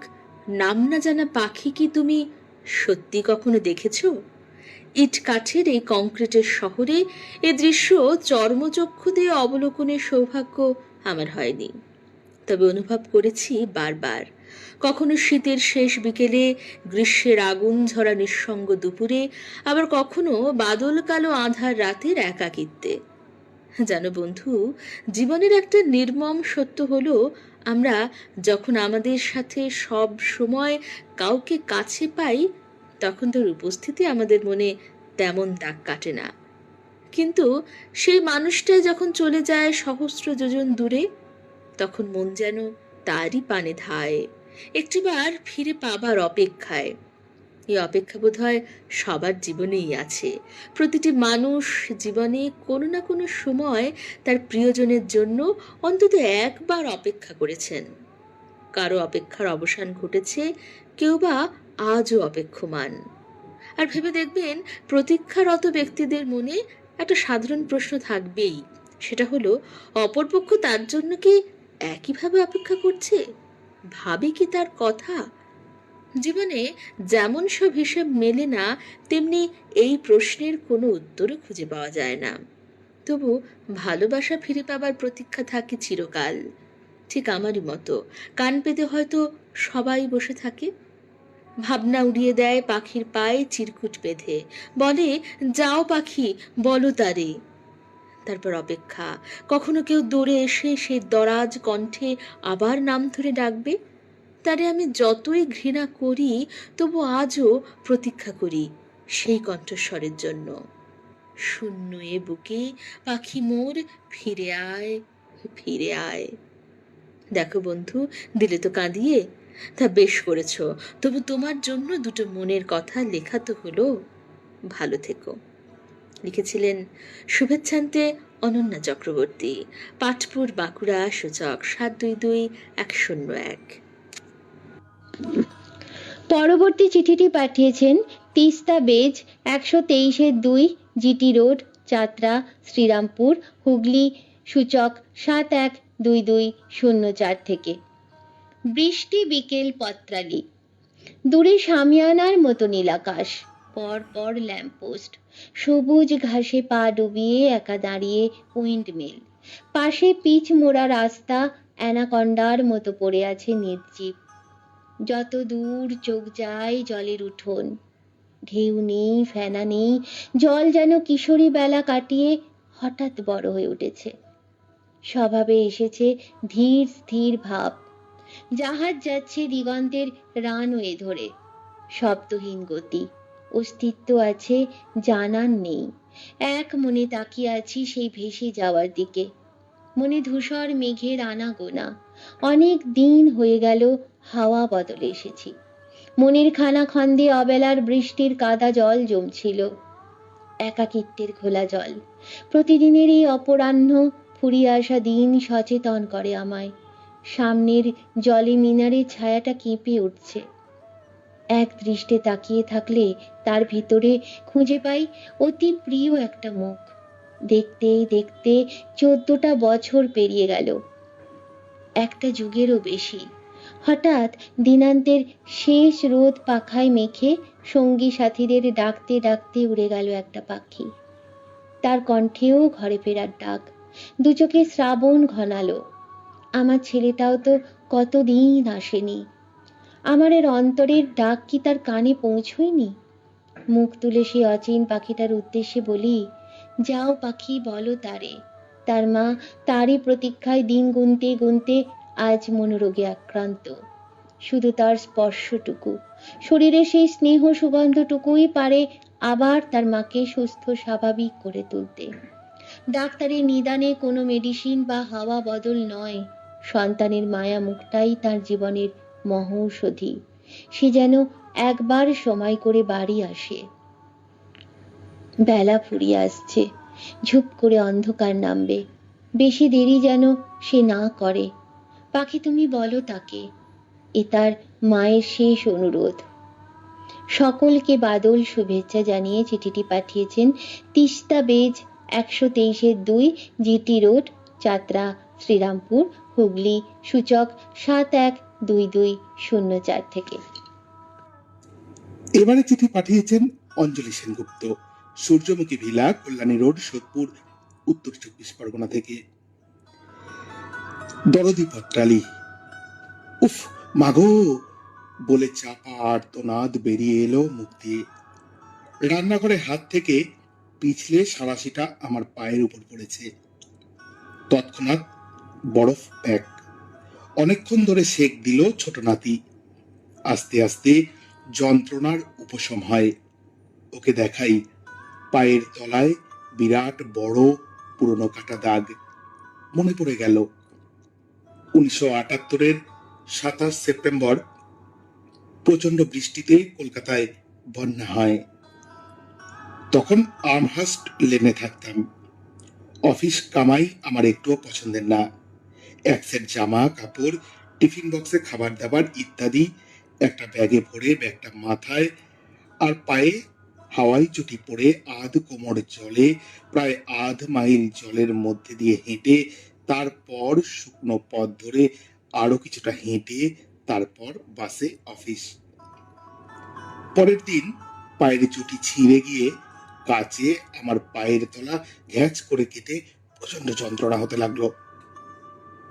নাম না জানা পাখি কি তুমি সত্যি কখনো দেখেছো? ইট কাঠের এই কংক্রিটের শহরে এ দৃশ্য চর্মচক্ষু দিয়ে অবলোকনের সৌভাগ্য আমার হয়নি, তবে অনুভব করেছি বারবার। কখনো শীতের শেষ বিকেলে, গ্রীষ্মের আগুন ঝরা নিঃসঙ্গ দুপুরে, আবার কখনো বাদল কালো আঁধার রাতের একাকিত্বে। জানো বন্ধু, জীবনের একটা নির্মম সত্য হলো, আমরা যখন আমাদের সাথে সব সময় কাউকে কাছে পাই, তখন তার উপস্থিতি আমাদের মনে তেমন দাগ কাটে না। কিন্তু সেই মানুষটা যখন চলে যায় সহস্র যোজন দূরে, তখন মন যেন তারই পানে ধায়, একটিবার ফিরে পাবার অপেক্ষায়। এই অপেক্ষা বোধ হয় সবার জীবনেই আছে। প্রতিটি মানুষ জীবনে কোনো না কোনো সময় তার প্রিয়জনের জন্য অন্তত একবার অপেক্ষা করেছেন। কারো অপেক্ষার অবসান ঘটেছে, কেউ বা আজও অপেক্ষমান। আর ভেবে দেখবেন, প্রতীক্ষারত ব্যক্তিদের মনে একটা সাধারণ প্রশ্ন থাকবেই, সেটা হলো অপরপক্ষ তার জন্য কি একইভাবে অপেক্ষা করছে, ভাবে কি তার কথা? জীবনে যেমন সব হিসেব মেলে না, তেমনি এই প্রশ্নের কোনো উত্তরও খুঁজে পাওয়া যায় না। তবু ভালোবাসা ফিরে পাবার প্রতীক্ষা থাকে চিরকাল। ঠিক আমারই মতো কান পেতে হয়তো সবাই বসে থাকে। ভাবনা উড়িয়ে দেয় পাখির পায়ে চিরকুট বেঁধে, বলে যাও পাখি, বলো তারে। তারপর অপেক্ষা, কখনো কেউ দৌড়ে এসে সেই দরাজ কণ্ঠে আবার নাম ধরে ডাকবে। তারে আমি যতই ঘৃণা করি, তবু আজও প্রতীক্ষা করি সেই কণ্ঠস্বরের জন্য। শূন্য এ বুকে পাখি মোর, ফিরে আয়, ফিরে আয়। দেখো বন্ধু, দিলে তো কাঁদিয়ে। তা বেশ করেছ। তবু তোমার জন্য দুটো মনের কথা লেখা তো হলো। ভালো থেকো। লিখেছিলেন শুভেচ্ছান্তে অনন্যা চক্রবর্তী। পাটপুর, বাঁকুড়া, সূচক 722101। পরবর্তী চিঠিটি পাঠিয়েছেন তিস্তা বেজ 123-2 জিটি রোড, চাতরা, শ্রীরামপুর, হুগলি, সূচক 712204 থেকে। বৃষ্টি বিকেল পত্রালি। দূরে শামিয়ানার মতো নীলাকাশ, পর পর ল্যাম্পপোস্ট, সবুজ ঘাসে পা ডুবিয়ে একা দাঁড়িয়ে উইন্ডমিল, পাশে পিচ মোড়া রাস্তা অ্যানাকন্ডার মতো পড়ে আছে নির্জীব। যত দূর চোখ যায় জলের উঠোন, ঢেউ নেই, ফেনা নেই, জল যেন কিশোরী বেলা কাটিয়ে হঠাৎ বড় হয়ে উঠেছে। স্বভাবে এসেছে ধীর স্থির ভাব। জাহাজ যাচ্ছে দিগন্তের রানওয়ে ধরে, শব্দহীন গতি, অস্তিত্ব আছে জানার নেই। এক মনে তাকিয়ে আছি সেই ভেসে যাওয়ার দিকে। মনে ধূসর মেঘের আনাগোনা। অনেক দিন হয়ে গেল হাওয়া বদলে এসেছি। মনের খানাখন্দে অবেলার বৃষ্টির কাদা জল জমছিল, একাকিত্বের ঘোলা জল। প্রতিদিনের এই অপরাহ্ন ফুরিয়ে আসা দিন সচেতন করে আমায়। সামনের জলে মিনারের ছায়াটা কেঁপে উঠছে। এক দৃষ্টে তাকিয়ে থাকলে তার ভিতরে খুঁজে পাই অতি প্রিয় একটা মুখ। দেখতে দেখতে 14টা বছর পেরিয়ে গেল, একটা যুগেরও বেশি। হঠাৎ দিনান্তের শেষ রোদ পাখায় মেখে সঙ্গী সাথীদের ডাকতে ডাকতে উড়ে গেল একটা পাখি। তার কণ্ঠেও ঘরে ফেরার ডাক। দু চোখে শ্রাবণ ঘনালো। আমার ছেলেটাও তো কতদিন আসেনি। আমার এর অন্তরের ডাক কি তার কানে পৌঁছয়নি? মুখ তুলে সে অচিন পাখিটার উদ্দেশ্যে বলি, যাও পাখি বলো তারে, তার মা তারই প্রতীক্ষায় দিন গুনতে গুনতে আজ মনোরোগে আক্রান্ত। শুধু তার স্পর্শটুকু, শরীরে সেই স্নেহ সুগন্ধটুকুই পারে আবার তার মাকে সুস্থ স্বাভাবিক করে তুলতে। ডাক্তারের নিদানে কোনো মেডিসিন বা হাওয়া বদল নয়, সন্তানের মায়া মুখটাই তার জীবনের মহৌষধি। সে যেন একবার সময় করে বাড়ি আসে। বেলা ফুরিয়ে আসছে, ঝুপ করে অন্ধকার নামবে। বেশি দেরি যেন সে না করে। পাখি তুমি বলো তাকে, এ তার মায়ের শেষ অনুরোধ। সকলকে বাদল শুভেচ্ছা জানিয়ে চিঠিটি পাঠিয়েছেন তিস্তা বেজ 123-2 জিটি রোড, চাতরা, শ্রীরামপুর, হুগলি, সূচক 712204 থেকে। এবারে চিঠি পাঠিয়েছেন অঞ্জলি সেনগুপ্ত, সূর্যমুখী ভিলা, কল্যাণী রোড, সোদপুর, উত্তর 24 পরগনা থেকে। দরদি পত্রালি। উফ মাগো বলে চাপা আর্তনাদ বেরিয়ে এলো মুখ দিয়ে। রান্নাঘরের হাত থেকে পিছলে সাঁড়াশিটা আমার পায়ের উপর পড়েছে। তৎক্ষণাৎ বরফ প্যাক। অনেকক্ষণ ধরে সেক দিল ছোট নাতি। আস্তে আস্তে যন্ত্রণার উপশম হয়। ওকে দেখাই পায়ের তলায় বিরাট বড় পুরনো কাটা দাগ। মনে পড়ে গেল 1978-এর 27 সেপ্টেম্বর প্রচন্ড বৃষ্টিতে কলকাতায় বন্যা হয়। তখন আর্মহার্স্ট লেনে থাকতাম। অফিস কামাই আমার একটুও পছন্দের না। এক সেট জামা কাপড়, টিফিন বক্সে খাবার দাবার ইত্যাদি একটা ব্যাগে ভরে ব্যাগটা মাথায় আর পায়ে হাওয়াই চটি পরে আধ কোমর জলে প্রায় আধ মাইল জলের মধ্যে দিয়ে হেঁটে, তারপর শুকনো পথ ধরে আরো কিছুটা হেঁটে, তারপর বাসে অফিস। পরের দিন পায়ের চটি ছিঁড়ে গিয়ে কাছে আমার পায়ের তলা ঘ্যাচ করে কেটে প্রচন্ড যন্ত্রণা হতে লাগলো।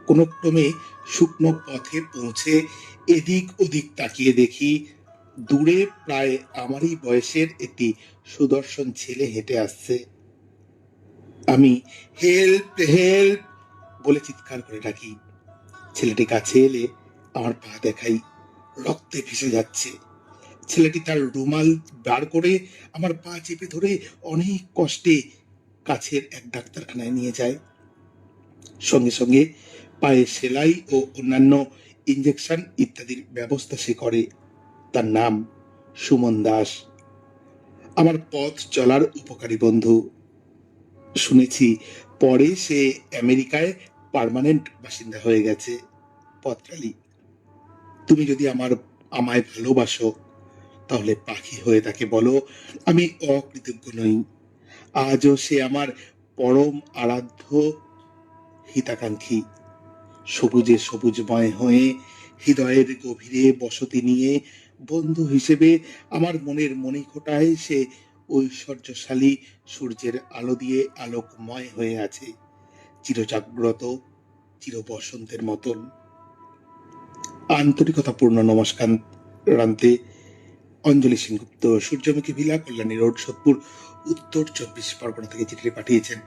কোনো ক্রমে শুকনো পথে পৌঁছে এদিক ওদিক তাকিয়ে দেখি দূরে প্রায় আমারই বয়সের একটি সুদর্শন ছেলে হেঁটে আসছে। আমি হেল্প হেল্প বলে চিৎকার করে ডাকি। ছেলেটি কাছে এলে আমার পা দেখাই, রক্তে ভেসে যাচ্ছে। ছেলেটি তার রুমাল বার করে আমার পা চেপে ধরে অনেক কষ্টে কাছের এক ডাক্তারখানায় নিয়ে যায়। সঙ্গে সঙ্গে পায়ে সেলাই ও অন্যান্য ইঞ্জেকশন ইত্যাদির ব্যবস্থা সে করে। তার নাম সুমন দাস, আমার পথ চলার উপকারী বন্ধু। শুনেছি পরে সে আমেরিকায় পার্মানেন্ট বাসিন্দা হয়ে গেছে। পত্রালি, তুমি যদি আমায় ভালোবাসো তাহলে পাখি হয়ে তাকে বলো আমি অকৃতজ্ঞ নই। আজও সে আমার পরম আরাধ্য হিতাকাঙ্ক্ষী। সবুজে সবুজময় হয়ে হৃদয়ের গভীরে বসতি নিয়ে বন্ধু হিসেবে আমার মনের মণিকোটায় সে ঐশ্বর্যশালী সূর্যের আলো দিয়ে আলোকময় হয়ে আছে, চিরজাগ্রত, চির বসন্তের মতন। আন্তরিকতাপূর্ণ নমস্কার রান্তে অঞ্জলি সেনগুপ্ত, সূর্যমুখী ভিলা, কল্যাণী রোড, সোদপুর, উত্তর 24 পরগনা থেকে চিঠি পাঠিয়েছেন।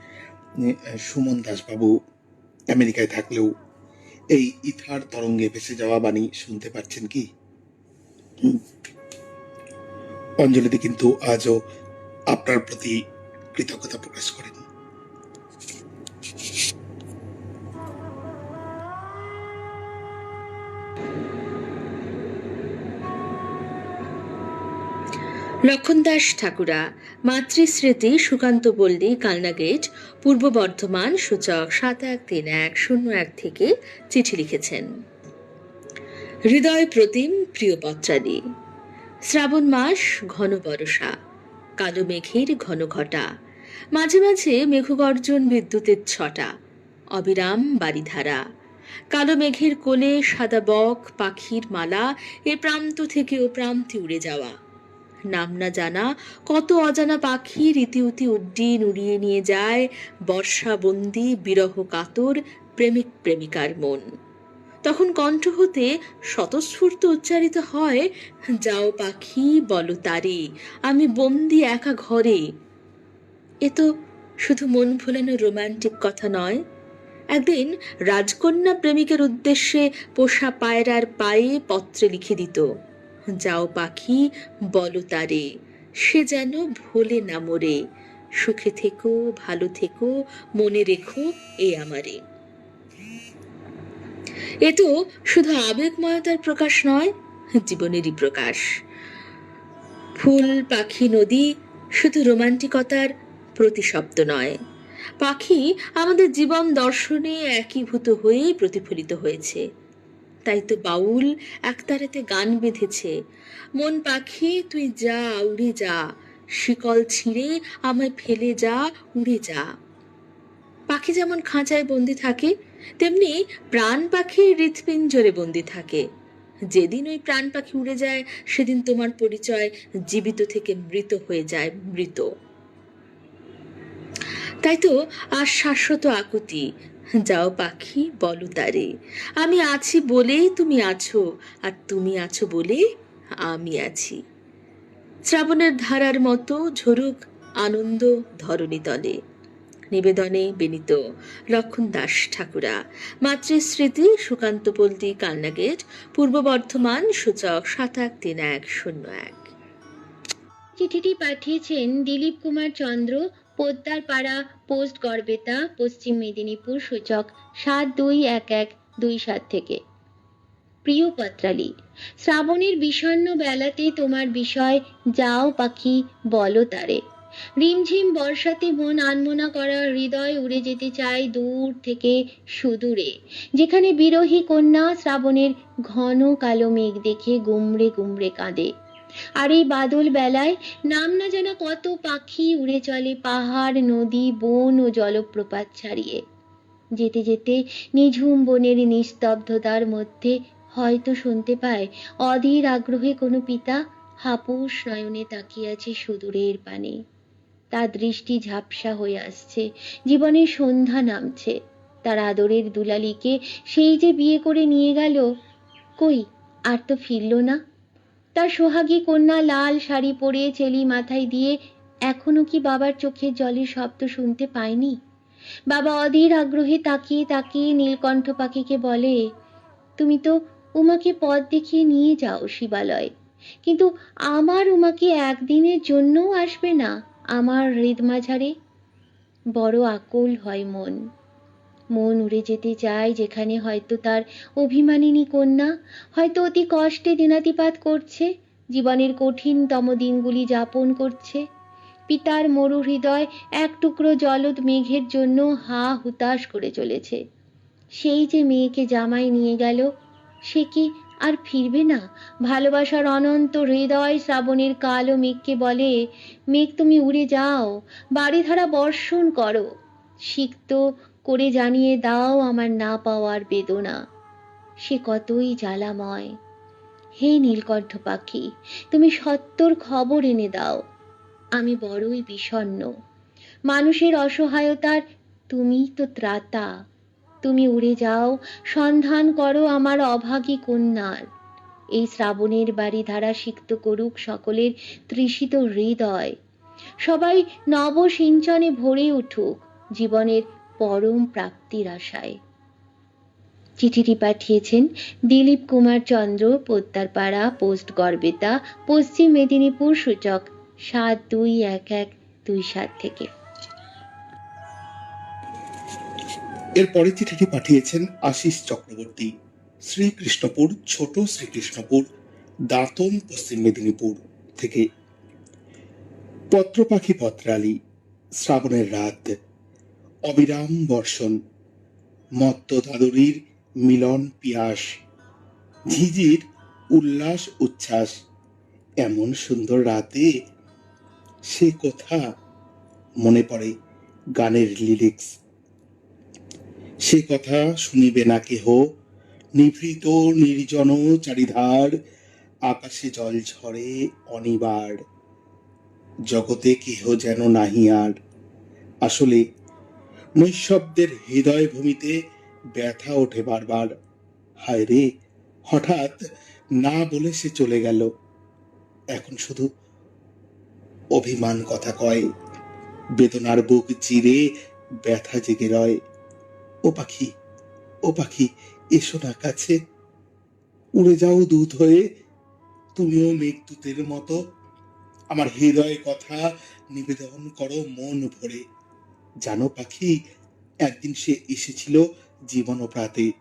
সুমন দাসবাবু আমেরিকায় থাকলেও এই ইথার তরঙ্গে ভেসে যাওয়া বাণী শুনতে পাচ্ছেন কি? অঞ্জলিতে কিন্তু আজও আপনার প্রতি কৃতজ্ঞতা প্রকাশ করেন। লক্ষণ দাস ঠাকুরা, মাতৃস্মৃতি, সুকান্ত পল্লী, কালনা গেট, পূর্ব বর্ধমান, সূচক 713101 থেকে চিঠি লিখেছেন। হৃদয় প্রতিম প্রিয় পত্রাদি, শ্রাবণ মাস, ঘন বর্ষা, কালো মেঘের ঘন ঘটা, মাঝে মাঝে মেঘগর্জন, বিদ্যুতের ছটা, অবিরাম বাড়িধারা, কালো মেঘের কোলে সাদা বক পাখির মালা, এ প্রান্ত থেকে ও প্রান্তে উড়ে যাওয়া, নাম না জানা কত অজানা পাখি রীতিউতি উড্ডিন উড়িয়ে নিয়ে যায় বর্ষাবন্দি বিরহ কাতর প্রেমিক প্রেমিকার মন। তখন কণ্ঠ হতে স্বতঃস্ফূর্ত উচ্চারিত হয়, যাও পাখি বলো তারে আমি বন্দি একা ঘরে। এ তো শুধু মন ভোলানো রোমান্টিক কথা নয়। একদিন রাজকন্যা প্রেমিকের উদ্দেশ্যে পোষা পায়রার পায়ে পত্রে লিখে দিত, যাও পাখি বলো তারে সে যেন ভোলে না মোরে, সুখে থেকো ভালো থেকো মনে রেখো এ আমারে। এ তো শুধু আবেগময়তার প্রকাশ নয়, জীবনেরই প্রকাশ। ফুল পাখি নদী শুধু রোমান্টিকতার প্রতিশব্দ নয়, পাখি আমাদের জীবন দর্শনে একীভূত হয়ে প্রতিফলিত হয়েছে। তাই তো বাউল একতারাতে গান বেঁধেছে, মন পাখি তুই যা উড়ে যা, শিকল ছিঁড়ে আমায় ফেলে যা উড়ে যা। পাখি যেমন খাঁচায় বন্দি থাকে, তেমনি প্রাণ পাখি হৃৎপিঞ্জরে বন্দি থাকে। যেদিন ওই প্রাণ পাখি উড়ে যায় সেদিন তোমার পরিচয় জীবিত থেকে মৃত হয়ে যায় মৃত। তাই তো আর শাশ্বত আকুতি, যাও পাখি বলো তারে আমি আছি বলেই তুমি আছো, আর তুমি আছো বলে আমি আছি। শ্রাবণের ধারার মতো ঝরুক আনন্দ ধরণী তলে। নিবেদনে বিনীত লক্ষণ দাস ঠাকুরা, মাতৃস্মৃতি, সুকান্ত পল্লী, কালনা গেট, পূর্ব বর্ধমান, সূচক 713101। চিঠিটি পাঠিয়েছেন দিলীপ কুমার চন্দ্র, পোদ্দারপাড়া, পোস্ট গড়বেতা, পশ্চিম মেদিনীপুর, সূচক 721127 থেকে। প্রিয় পত্রালি, শ্রাবণের বিষণ্ণ বেলাতে তোমার বিষয় যাও পাখি বলো তারে। রিমঝিম বর্ষাতে মন আনমনা করা হৃদয় উড়ে যেতে চায় দূর থেকে সুদূরে, যেখানে বিরহী কন্যা শ্রাবণের ঘন কালো মেঘ দেখে গুমড়ে গুমড়ে কাঁদে। আর এই বাদল বেলায় নাম না জানা কত পাখি উড়ে চলে পাহাড়, নদী, বন ও জলপ্রপাত ছাড়িয়ে। যেতে যেতে নিঝুম বনের নিস্তব্ধতার মধ্যে হয়তো শুনতে পায় অধীর আগ্রহে কোনো পিতা হাপুস নয়নে তাকিয়ে আছে সুদূরের পানে। তার দৃষ্টি ঝাপসা হয়ে আসছে, জীবনের সন্ধ্যা নামছে। তার আদরের দুলালিকে সেই যে বিয়ে করে নিয়ে গেল, কই আর তো ফিরল না। তার সোহাগী কন্যা লাল শাড়ি পরে চেলি মাথায় দিয়ে এখনো কি বাবার চোখের জলের শব্দ শুনতে পায়নি? বাবা অধীর আগ্রহে তাকিয়ে তাকিয়ে নীলকণ্ঠ পাখিকে বলে, তুমি তো উমাকে পথ দেখিয়ে নিয়ে যাও শিবালয়, কিন্তু আমার উমাকে একদিনের জন্যও আসবে না আমার হৃদ মাঝারে। বড় আকুল হয় মন। মন উড়ে যেতে চায় যেখানে হয়তো তার অভিমানিনী কন্যা হয়তো অতি কষ্টে দিনাতিপাত করছে, জীবনের কঠিনতম দিনগুলি যাপন করছে। পিতার মরু হৃদয় এক টুকরো জলদ মেঘের জন্য হা হুতাশ করে চলেছে। সেই যে মেয়েকে জামাই নিয়ে গেল, সে কি আর ফিরবে না? ভালোবাসার অনন্ত হৃদয় শ্রাবণের কালো মেঘকে বলে, মেঘ তুমি উড়ে যাও, বাড়িধারা বর্ষণ করো, সিক্ত করে জানিয়ে দাও আমার না পাওয়ার বেদনা, সে কতই জ্বালাময়। হে নীলকণ্ঠ পাখি, তুমি সত্তর খবর এনে দাও, আমি বড়ই বিষণ্ণ। মানুষের অসহায়তার তুমিই তো ত্রাতা। তুমি উড়ে যাও, সন্ধান করো আমার অভাগী কন্যার। এই শ্রাবণের বাড়ি ধারা সিক্ত করুক সকলের তৃষিত হৃদয়। সবাই নবসিঞ্চনে ভরে উঠুক জীবনের পরম প্রাপ্তির আশায়। চিঠিটি পাঠিয়েছেন দিলীপ কুমার চন্দ্র, পোদ্দারপাড়া, পোস্ট গড়বেতা, পশ্চিম মেদিনীপুর, সূচক 721127 থেকে। এরপরে চিঠিটি পাঠিয়েছেন আশিস চক্রবর্তী, শ্রীকৃষ্ণপুর, ছোট শ্রীকৃষ্ণপুর, দাঁতন, পশ্চিম মেদিনীপুর থেকে। পত্র পাখি পত্রালি, শ্রাবণের রাত, অবিরাম বর্ষণ, মত্ত দাদুরীর মিলন পিয়াস, ঝিঝির উল্লাস উচ্ছ্বাস। এমন সুন্দর রাতে সে কথা মনে পড়ে গানের লিরিক্স। সে কথা শুনিবে না কেহ, নিভৃত নির্জন চারিধার, আকাশে জল ঝরে অনিবার, জগতে কেহ যেন নাহি আর। আসলে নৈশব্দের হৃদয় ভূমিতে ব্যথা ওঠে বারবার। হায় রে, হঠাৎ না বলে সে চলে গেল, এখন শুধু অভিমান কথা কয়, বেদনার বুক চিরে ব্যথা জেগে রয়। ও পাখি, ও পাখি, এসো না কাছে, উড়ে যাও দূত হয়ে, তুমিও মেঘদূতের মতো, আমার হৃদয় কথা নিবেদন করো মন ভরে। জানো পাখি, একদিন সে এসেছিল জীবন প্রাতে,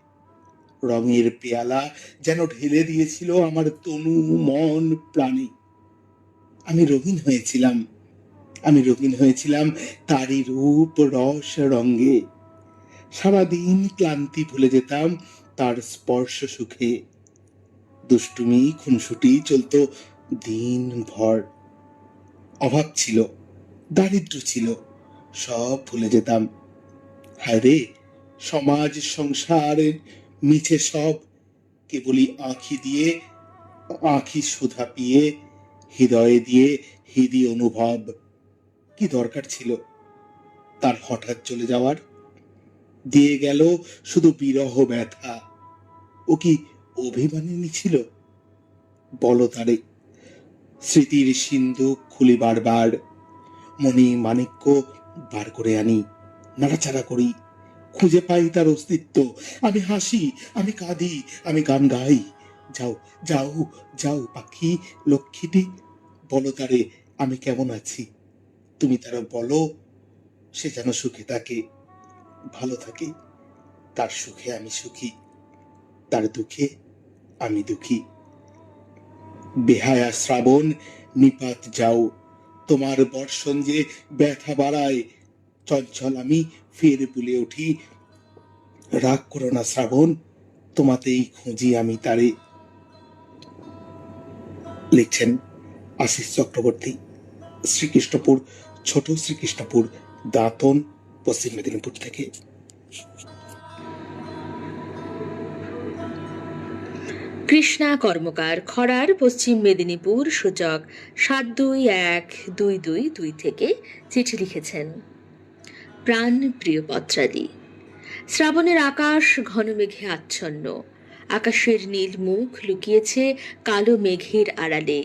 রঙের পেয়ালা যেন ঢেলে দিয়েছিল আমার তনু মন প্রাণে। আমি রঙিন হয়েছিলাম, আমি রঙিন হয়েছিলাম তারই রূপ রস রঙ্গে। সারাদিন ক্লান্তি ভুলে যেতাম তার স্পর্শ সুখে। দুষ্টুমি খুনসুটি চলতো দিন ভর। অভাব ছিল, দারিদ্র ছিল, সব ভুলে যেতাম। হায় রে, সমাজ সংসারের মিছে সব, কেবলই আঁখি দিয়ে আঁখি সুধা পিয়ে, হৃদয়ে দিয়ে হৃদি অনুভব। কি দরকার ছিল তার হঠাৎ চলে যাওয়ার? দিয়ে গেল শুধু বিরহ ব্যথা। ও কি অভিমানিনী ছিল? বলো তারে। স্মৃতির সিন্ধু খুলি বারবার, মণি মাণিক্য বার করে আনি, নাড়াচাড়া করি, খুঁজে পাই তার অস্তিত্ব। আমি হাসি, আমি কাঁদি, আমি গান গাই। যাও, যাও, যাও পাখি লক্ষ্মীটি, বলো তারে আমি কেমন আছি। তুমি তারা বলো, সে যেন সুখে থাকে, ভালো থাকে। তার সুখে আমি সুখী, তার দুঃখে আমি দুঃখী। বেহায়া শ্রাবণ, নিপাত যাও, তোমার বর্ষণ যে ব্যথা বাড়ায়। চঞ্চল আমি ফের বলে উঠি, রাগ করো না শ্রাবণ, তোমাতেই খুঁজি আমি তারে। লিখছেন আশিস চক্রবর্তী, শ্রীকৃষ্ণপুর, ছোট শ্রীকৃষ্ণপুর, দাঁতন, পশ্চিম মেদিনীপুর থেকে। কৃষ্ণা কর্মকার, খড়ার, পশ্চিম মেদিনীপুর, সূচক 721222 থেকে চিঠি লিখেছেন। প্রাণ প্রিয় পত্রাদি, শ্রাবণের আকাশ ঘন মেঘে আচ্ছন্ন, আকাশের নীল মুখ লুকিয়েছে কালো মেঘের আড়ালে।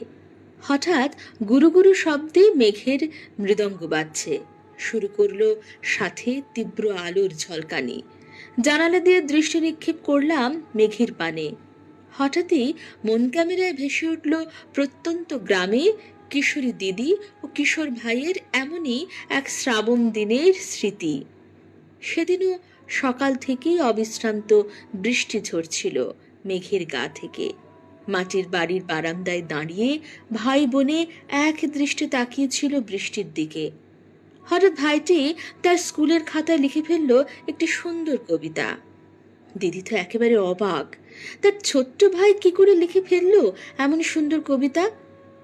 হঠাৎ গুরু গুরু শব্দে মেঘের মৃদঙ্গ বাজছে, শুরু করলো সাথে তীব্র আলোর ঝলকানি। জানালা দিয়ে দৃষ্টি নিক্ষেপ করলাম মেঘের পানে। হঠাৎই মন ক্যামেরায় ভেসে উঠল প্রত্যন্ত গ্রামে কিশোরী দিদি ও কিশোর ভাইয়ের এমনই এক শ্রাবণ দিনের স্মৃতি। সেদিনও সকাল থেকেই অবিশ্রান্ত বৃষ্টি ঝরছিল মেঘের গা থেকে। মাটির বাড়ির বারান্দায় দাঁড়িয়ে ভাই বোনে এক দৃষ্টে তাকিয়েছিল বৃষ্টির দিকে। হঠাৎ ভাইটি তার স্কুলের খাতায় লিখে ফেলল একটি সুন্দর কবিতা। দিদি তো একেবারে অবাক, তার ছোট্ট ভাই কি করে লিখে ফেললো এমন সুন্দর কবিতা।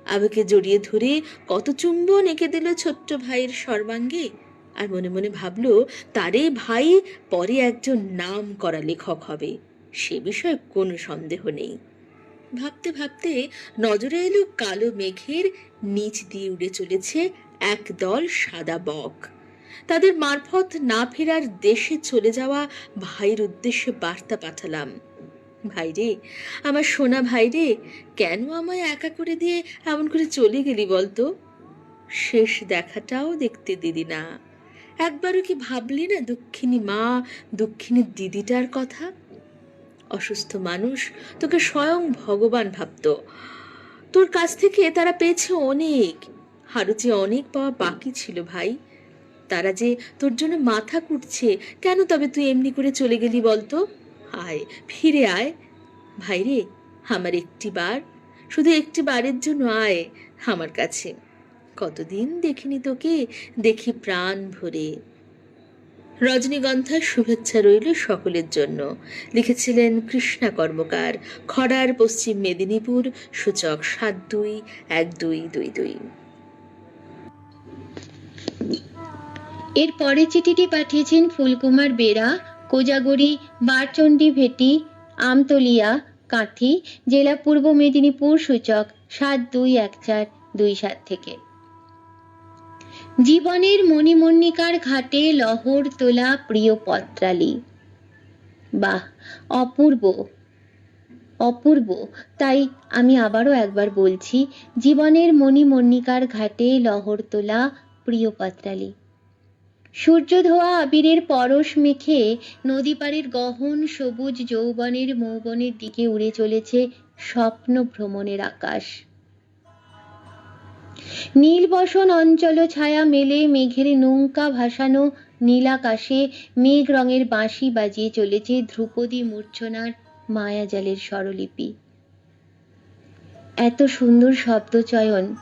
আবেগে জড়িয়ে ধরে কত চুম্বন এঁকে দিল ছোট্ট ভাইয়ের সর্বাঙ্গে। আর মনে মনে ভাবলো তারে ভাই পরে একজন নাম করা লেখক হবে, সে বিষয়ে কোনো সন্দেহ নেই। ভাবতে ভাবতে নজরে এলো কালো মেঘের নিচ দিয়ে উড়ে চলেছে একদল সাদা বক। তাদের মারফত না ফেরার দেশে চলে যাওয়া ভাইয়ের উদ্দেশ্যে বার্তা পাঠালাম। ভাইরে, আমার সোনা ভাইরে, কেন আমায় একা করে দিয়ে এমন করে চলে গেলি বলতো? শেষ দেখাটাও দেখতে দিদি না। একবারও কি ভাবলি না দুঃখিনী মা, দুঃখিনী দিদিটার কথা? অসুস্থ মানুষ তোকে স্বয়ং ভগবান ভাবত। তোর কাছ থেকে তারা পেয়েছে অনেক, আরো যে অনেক পাওয়া বাকি ছিল ভাই। তারা যে তোর জন্য মাথা কুটছে, কেন তবে তুই এমনি করে চলে গেলি বলতো? আয়, ফিরে আয় ভাইরে, আমার একটি বার, শুধু একটি বারের জন্য আয় আমার কাছে। কতদিন দেখিনি তোকে, দেখি প্রাণ ভরে। রজনীগন্ধার শুভেচ্ছা রইল সকলের জন্য। লিখেছিলেন কৃষ্ণা কর্মকার, খড়ার, পশ্চিম মেদিনীপুর, সূচক 721222। এর পরে চিঠিটি পাঠিয়েছেন ফুলকুমার বেরা, কোজাগরি, বারচণ্ডী ভেটি, আমতলিয়া, কাঁথি, জেলা পূর্ব মেদিনীপুর, সূচক 721427 থেকে। জীবনের মণিমণিকার ঘাটে লহর তোলা প্রিয় পত্রালি। বাহ, অপূর্ব অপূর্ব। তাই আমি আবারও একবার বলছি, জীবনের মণিমণিকার ঘাটে লহর তোলা প্রিয় পত্রালি। সূর্য ধোয়া আবিরের পরশ মেখে নদী পাড়ের গহন সবুজ যৌবনের মৌবনের দিকে উড়ে চলেছে স্বপ্ন ভ্রমণের আকাশ। নীল বসন অঞ্চল ছায়া মেলে মেঘের নৌকা ভাসানো নীলাকাশে মেঘ রঙের বাঁশি বাজিয়ে চলেছে ধ্রুপদী মূর্ছনার মায়াজালের স্বরলিপি। এত সুন্দর শব্দ চয়ন,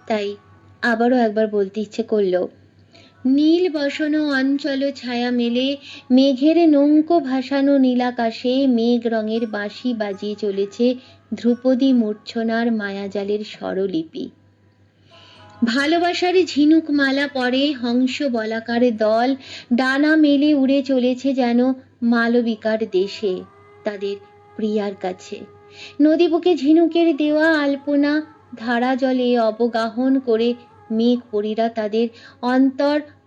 তাই আবারও একবার বলতে ইচ্ছে করলো। নীল বসন অঞ্চল ছায়া মেলে মেঘের নৌকো ভাসানো নীলাকাশে মেঘ রঙের বাঁশি বাজিয়ে চলেছে ধ্রুপদী মূর্ছনার মায়াজালের স্বরলিপি। ভালোবাসার ঝিনুক মালা পরে হংস বলাকার দল ডানা মেলে উড়ে চলেছে যেন মালবিকার দেশে তাদের প্রিয়ার কাছে। নদী বুকে ঝিনুকের দেওয়া আলপনা ধারা জলে অবগাহন করে মেঘ পরীরা তাদের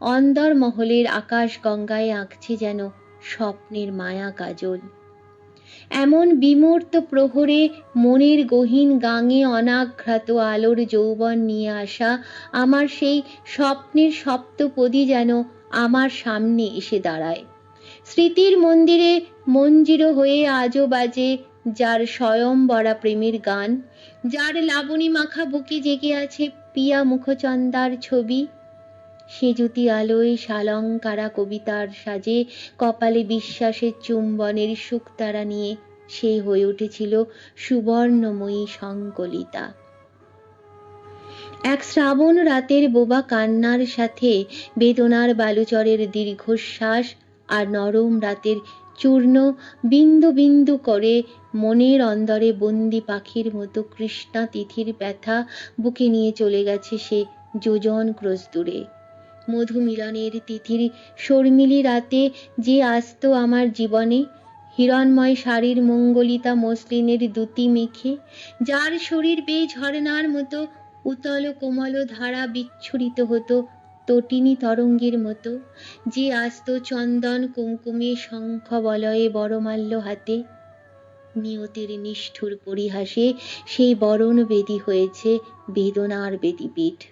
অন্দর মহলের আকাশ গঙ্গায় আঁকছে যেন স্বপ্নের মায়া কাজল। এমন বিমূর্ত প্রহরে মনের গহীন গাঙে অনাঘ্রাত আলোর যৌবন নিয়ে আসা আমার সেই স্বপ্নের সপ্তপদী যেন আমার সামনে এসে দাঁড়ায়। স্মৃতির মন্দিরে মঞ্জির হয়ে আজও বাজে যার স্বয়ংবরা প্রেমের গান, যার লাবণী মাখা বুকে জেগে আছে পিয়া মুখচন্দার ছবি। সে জ্যোতি আলোয় শালঙ্কারা কবিতার সাজে কপালে বিশ্বাসের চুম্বনের শুকতারা নিয়ে সে হয়ে উঠেছিল সুবর্ণময়ী সংকলিতা। এক শ্রাবণ রাতের বোবা কান্নার সাথে বেদনার বালুচরের দীর্ঘশ্বাস আর নরম রাতের চূর্ণ বিন্দু বিন্দু করে মনের অন্দরে বন্দি পাখির মতো কৃষ্ণা তিথির ব্যথা বুকে নিয়ে চলে গেছে সে যোজন ক্রোশ দূরে। মধু মিলনের তিথির শর্মিলী রাতে যে আসত আমার জীবনে, হিরণময় শাড়ির মঙ্গলিতা মসলিনের দুতি মেখে, যার শরীর বেয়ে ঝর্ণার মতো উতল কোমল ধারা বিচ্ছুরিত হতো তটিনী তরঙ্গের মতো, যে আসত চন্দন কুমকুমে শঙ্খ বলয়ে বড়মাল্য হাতে। নিয়তির নিষ্ঠুর পরিহাসে সেই বরণ বেদী হয়েছে বেদনার বেদীপীঠ।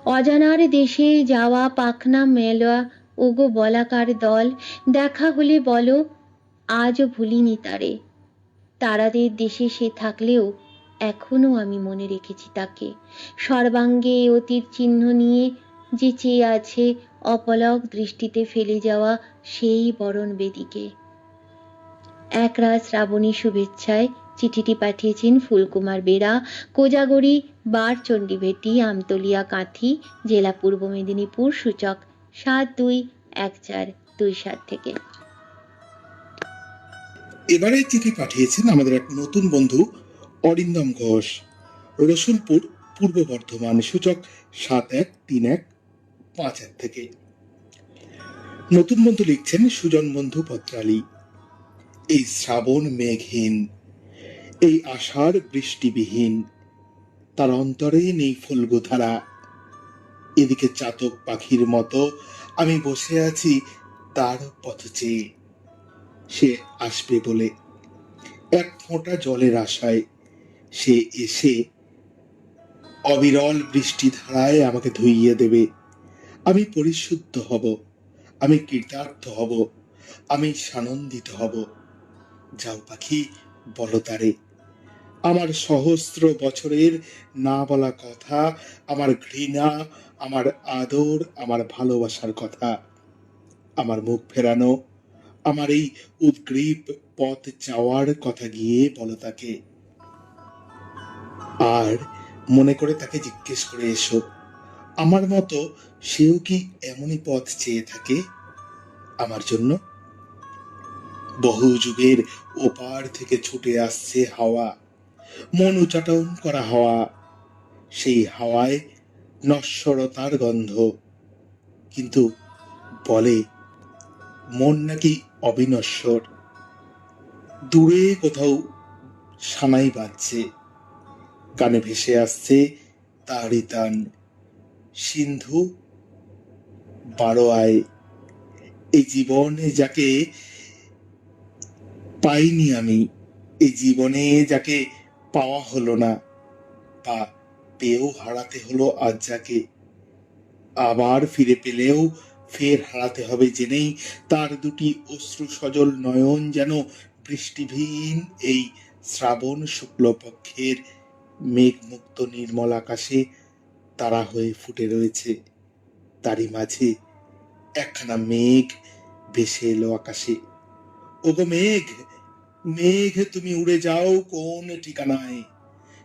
অজানার দেশে যাওয়া পাখনা মেলা ওগো বলাকার দল, দেখা হলে বলো আজও ভুলিনি তারে। তারাদের দেশে সে থাকলেও এখনো আমি মনে রেখেছি তাকে। সর্বাঙ্গে অতির চিহ্ন নিয়ে যে চেয়ে আছে অপলক দৃষ্টিতে ফেলে যাওয়া সেই বরণ বেদিকে। একরাশ শ্রাবণী শুভেচ্ছায় চিঠিটি পাঠিয়েছেন ফুলকুমার বেরা, কোজাগরি, বারচণ্ডীভেটি, আমতলিয়া, কাঁথি, জেলা পূর্ব মেদিনীপুর, সূচক 721427 থেকে। এবারে চিঠি পাঠিয়েছেন আমাদের এক নতুন বন্ধু অরিন্দম ঘোষ, রসুলপুর, পূর্ব বর্ধমান, সূচক 713151 থেকে। নতুন বন্ধু লিখছেন, সুজন বন্ধু পত্রালী। এই শ্রাবণ মেঘহীন, এই আষাঢ় বৃষ্টিবিহীন, তার অন্তরে নেই ফুলগোধারা। এদিকে চাতক পাখির মতো আমি বসে আছি তার পথ চেয়ে, সে আসবে বলে, এক ফোঁটা জলের আশায়। সে এসে অবিরল বৃষ্টি ধারায় আমাকে ধুইয়ে দেবে। আমি পরিশুদ্ধ হব, আমি কৃতার্থ হব, আমি সানন্দিত হব। যাও পাখি, বলো তারে আমার সহস্র বছরের না বলা কথা, আমার ঘৃণা, আমার আদর, আমার ভালোবাসার কথা, আমার মুখ ফেরানো, আমার এই উদ্গ্রীব পথ চাওয়ার কথা গিয়ে বলো তাকে। আর মনে করে তাকে জিজ্ঞেস করে এসো, আমার মতো সেও কি এমনই পথ চেয়ে থাকে আমার জন্য। বহু যুগের ওপার থেকে ছুটে আসছে হাওয়া, মন উচাটন করা হাওয়া। সেই হাওয়ায় নশ্বরতার গন্ধ, কিন্তু বলে মন নাকি অবিনশ্বর। দূরে কোথাও সানাই বাজছে, কানে ভেসে আসছে তারই তান। সিন্ধু বারোয়ায়, এই জীবনে যাকে পাইনি আমি, এই জীবনে যাকে পাওয়া হলো না, বা পেয়েও হারাতে হলো আজ যাকে, আবার ফিরে পেলেও ফের হারাতে হবে জেনেই, তার দুটি অশ্রু সজল নয়ন যেন বৃষ্টিহীন এই শ্রাবণ শুক্লপক্ষের মেঘমুক্ত নির্মল আকাশে তারা হয়ে ফুটে রয়েছে। তারই মাঝে একখানা মেঘ ভেসে এলো আকাশে। ওগো মেঘ, মেঘ তুমি উড়ে যাও কোন ঠিকানায়,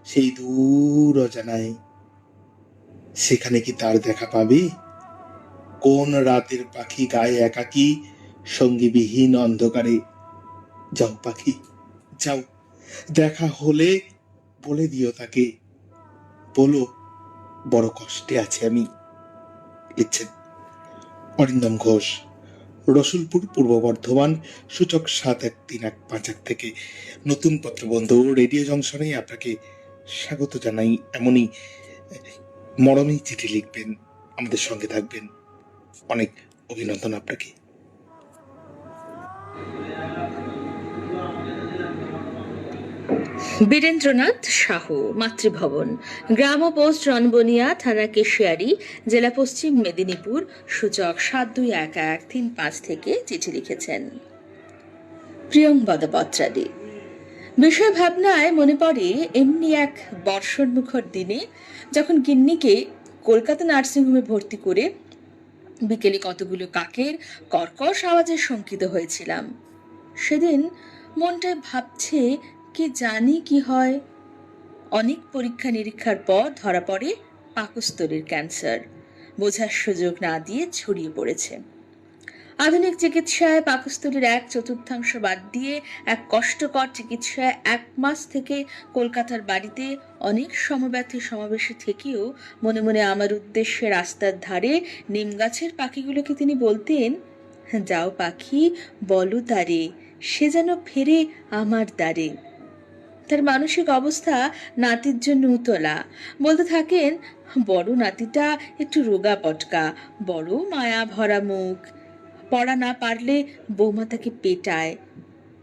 সেই দূর অজানায়। সেখানে কি তার দেখা পাবে? কোন রাতের পাখি গায়ে একাকী, সঙ্গীবিহীন অন্ধকারে। যাও পাখি, যাও, দেখা হলে বলে দিও তাকে, বলো বড় কষ্টে আছে আমি। লিখছেন অরিন্দম ঘোষ, রসুলপুর, পূর্ব বর্ধমান, সূচক 713151 থেকে। নতুন পত্রবন্ধু রেডিও জংশনে আপনাকে স্বাগত জানাই। এমনই মরমী চিঠি লিখবেন, আমাদের সঙ্গে থাকবেন। অনেক অভিনন্দন আপনাকে। বীরেন্দ্রনাথ সাহু, মাতৃভবন, গ্রাম ও পোস্ট রনবনিয়া, থানা কেশিয়ারি, জেলা পশ্চিম মেদিনীপুর, সূচক 721135 থেকে চিঠি লিখেছেন। প্রিয়ংবদ পত্রাদি। বিষয় ভাবনায় মনে পড়ে এমনি এক বর্ষণমুখর দিনে, যখন গিন্নিকে কলকাতা নার্সিংহোমে ভর্তি করে বিকেলে কতগুলো কাকের কর্কশ আওয়াজে শঙ্কিত হয়েছিলাম। সেদিন মনটায় ভাবছে কি জানি কি হয়। অনেক পরীক্ষা নিরীক্ষার পর ধরা পড়ে পাকস্থলীর ক্যান্সার। বোঝার সুযোগ না দিয়ে ছড়িয়ে পড়েছে। আধুনিক চিকিৎসায় পাকস্থলীর 1/4 বাদ দিয়ে এক কষ্টকর চিকিৎসায় 1 মাস থেকে কলকাতার বাড়িতে অনেক সমব্যথী সমাবেশে থেকেও মনে মনে আমার উদ্দেশ্যে রাস্তার ধারে নিম গাছের পাখিগুলোকে তিনি বলতেন, যাও পাখি, বলো তারে, সে যেন ফেরে আমার দ্বারে। তার মানসিক অবস্থা নাতির জন্য উতলা। বলতে থাকেন, বড় নাতিটা একটু রোগা পটকা, বড় মায়া ভরা মুখ, পড়া না পারলে বৌমা তাকে পেটায়।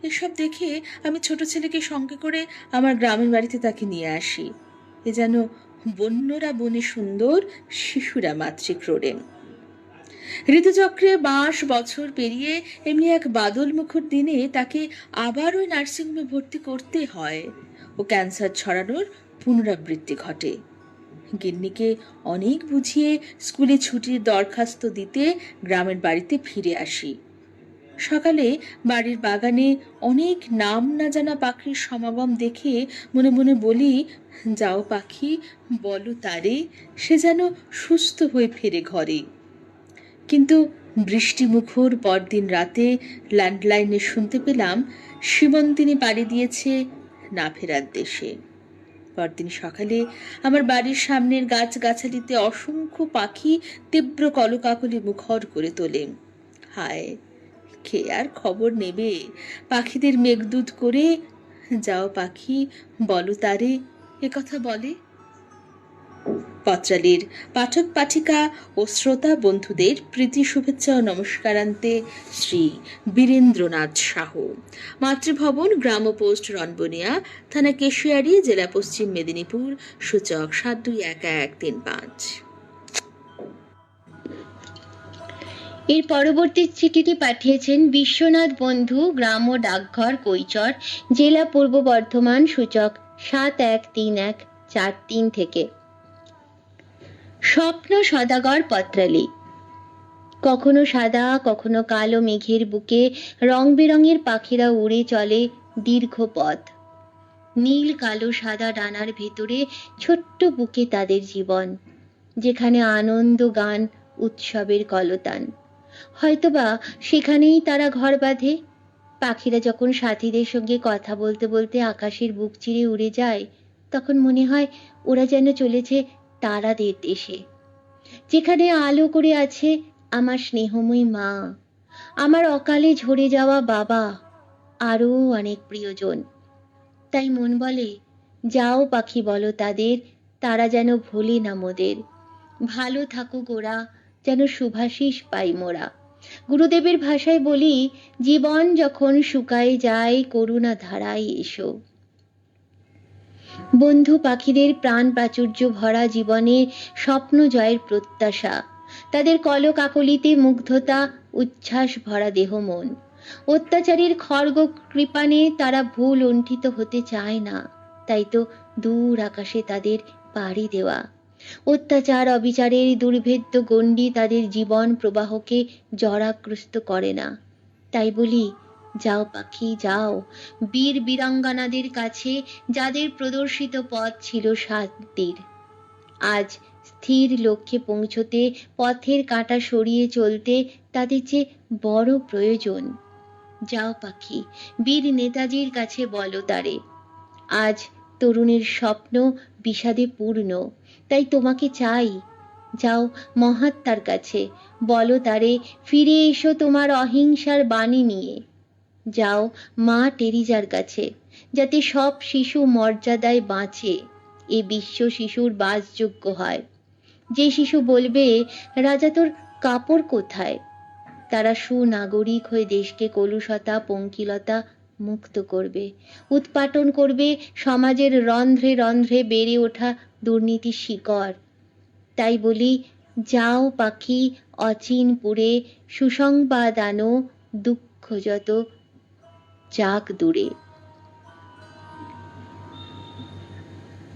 এসব দেখে আমি ছোট ছেলেকে সঙ্গে করে আমার গ্রামের বাড়িতে তাকে নিয়ে আসি। এ যেন বন্যরা বনে সুন্দর, শিশুরা মাতৃক্রোড়ে। ঋতুচক্রে 22 বছর পেরিয়ে এমনি এক বাদল মুখর দিনে তাকে আবার ওই নার্সিংহোমে ভর্তি করতে হয় ও ক্যান্সার ছড়ানোর পুনরাবৃত্তি ঘটে। গিন্নিকে অনেক বুঝিয়ে স্কুলে ছুটির দরখাস্ত দিতে গ্রামের বাড়িতে ফিরে আসি। সকালে বাড়ির বাগানে অনেক নাম না জানা পাখির সমাগম দেখে মনে মনে বলি, যাও পাখি, বলো তারে সে যেন সুস্থ হয়ে ফেরে ঘরে। কিন্তু বৃষ্টিমুখর পরদিন রাতে ল্যান্ডলাইনে শুনতে পেলাম সীমন্তিনী পাড়ি দিয়েছে না ফেরার দেশে। পরদিন সকালে আমার বাড়ির সামনের গাছগাছালিতে অসংখ্য পাখি তীব্র কলকাকলি মুখর করে তোলে। হায়, কে আর খবর নেবে পাখিদের মেঘদূত করে? যাও পাখি, বলো তারে এ কথা বলে। পত্রালির পাঠক পাঠিকা ও শ্রোতা বন্ধুদের প্রীতি শুভেচ্ছা ও নমস্কারান্তে শ্রী বীরেন্দ্রনাথ সাহু, মাতৃভবন, গ্রাম পোস্ট, রনবনিয়া, থানা কেশিয়ারি, জেলা পশ্চিম মেদিনীপুর, সূচক 721135। এর পরবর্তী চিঠিটি পাঠিয়েছেন বিশ্বনাথ বন্ধু, গ্রাম ও ডাকঘর, কৈচর, জেলা পূর্ব বর্ধমান, সূচক 713143 থেকে। স্বপ্ন সদাগর পত্রালি। কখনো সাদা, কখনো কালো মেঘের বুকে রং বেরঙের পাখিরা উড়ে চলে দীর্ঘ পথ। নীল কালো সাদা ডানার ভেতরে ছোট্ট বুকে তাদের জীবন, যেখানে আনন্দ, গান, উৎসবের কলতান। হয়তোবা সেখানেই তারা ঘর বাঁধে। পাখিরা যখন সাথীদের সঙ্গে কথা বলতে বলতে আকাশের বুক চিরে উড়ে যায়, তখন মনে হয় ওরা যেন চলেছে তারাদের দেশে, যেখানে আলো করে আছে আমার স্নেহময়ী মা, আমার অকালে ঝরে যাওয়া বাবা, আরও অনেক প্রিয়জন। তাই মন বলে, যাও পাখি, বলো তাদের তারা যেন ভোলে না মোদের। ভালো থাকুক ওরা, যেন শুভাশিস পাই মোরা। গুরুদেবের ভাষায় বলি, জীবন যখন শুকায় যায় করুণা ধারায় এসো। বন্ধু পাখিদের প্রাণ প্রাচুর্য ভরা জীবনে স্বপ্ন জয়ের প্রত্যাশা, তাদের কলকাকলিতে মুগ্ধতা, উচ্ছ্বাস ভরা দেহ মন। অত্যাচারীর খড়গ কৃপানে তারা ভুল লুণ্ঠিত হতে চায় না, তাই তো দূর আকাশে তাদের পাড়ি দেওয়া। অত্যাচার অবিচারের দুর্ভেদ্য গণ্ডি তাদের জীবন প্রবাহকে জরাগ্রস্ত করে না। তাই বলি, যাও পাখি যাও, বীর বীরাঙ্গনাদের কাছে, যাদের প্রদর্শিত পথ ছিল শান্তির। আজ স্থির লক্ষ্যে পৌঁছতে, পথের কাঁটা সরিয়ে চলতে তাদের যে বড় প্রয়োজন। যাও পাখি, বীর নেতাজির কাছে বলো তারে। আজ তরুণের স্বপ্ন বিষাদে পূর্ণ, তাই তোমাকে চাই। যাও মহাত্মার কাছে, বলো তারে ফিরে এসো তোমার অহিংসার বাণী নিয়ে। যাও মা টেরিজার কাছে, যাতে সব শিশু মর্যাদায় বাঁচে, এ বিশ্ব শিশুর বাসযোগ্য হয়। যে শিশু বলবে, রাজা তোর কাপড় কোথায়, তারা সুনাগরিক হয়ে দেশকে কলুষতা, পঙ্কিলতা মুক্ত করবে, উৎপাটন করবে সমাজের রন্ধ্রে রন্ধ্রে বেড়ে ওঠা দুর্নীতির শিকড়। তাই বলি, যাও পাখি, অচিনপুরে সুসংবাদ আনো, দুঃখ যত যাক দূরে।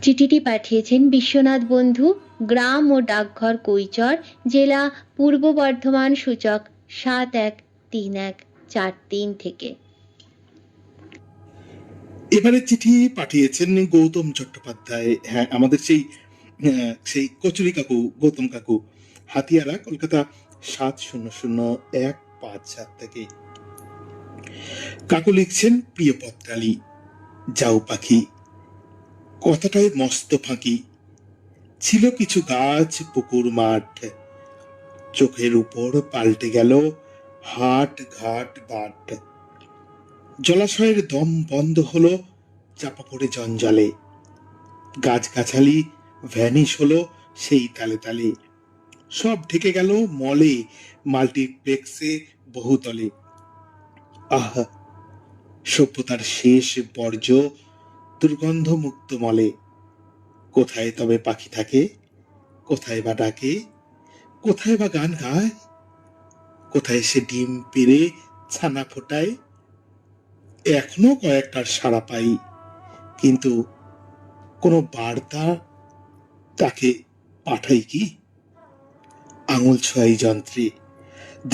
চিঠিটি পাঠিয়েছেন বিশ্বনাথ বন্ধু, গ্রাম ও ডাকঘর, কৈচর, জেলা পূর্ব বর্ধমান, সূচক 713143 থেকে। এবারে চিঠি পাঠিয়েছেন গৌতম চট্টোপাধ্যায়। হ্যাঁ, আমাদের সেই কচুরি কাকু, গৌতম কাকু, হাতিয়ারা, কলকাতা 700157 থেকে। কাকু লিখছেন, প্রিয় পত্রালি, যাও পাখি, কথাটায় মস্ত ফাঁকি। ছিল কিছু গাছ, পুকুর, মাঠ, চোখের উপর পাল্টে গেল হাট, ঘাট, বাট। জলাশয়ের দম বন্ধ হলো চাপা পড়ে জঞ্জালে। গাছগাছালি ভ্যানিশ হলো সেই তালে তালে। সব ঢেকে গেল মলে, মাল্টিপ্লেক্সে, বহুতলে। আহ, সভ্যতার শেষ বর্জ্য দুর্গন্ধ মুক্ত মলে। কোথায় তবে পাখি থাকে, কোথায় বা ডাকে, কোথায় বা গান গায়, কোথায় সে ডিম পেড়ে ছানা ফোটায়। এখনো কয়েকটার সাড়া পাই, কিন্তু কোনো বার্তা তাকে পাঠাই কি? আঙুল ছোঁয়াই যন্ত্রে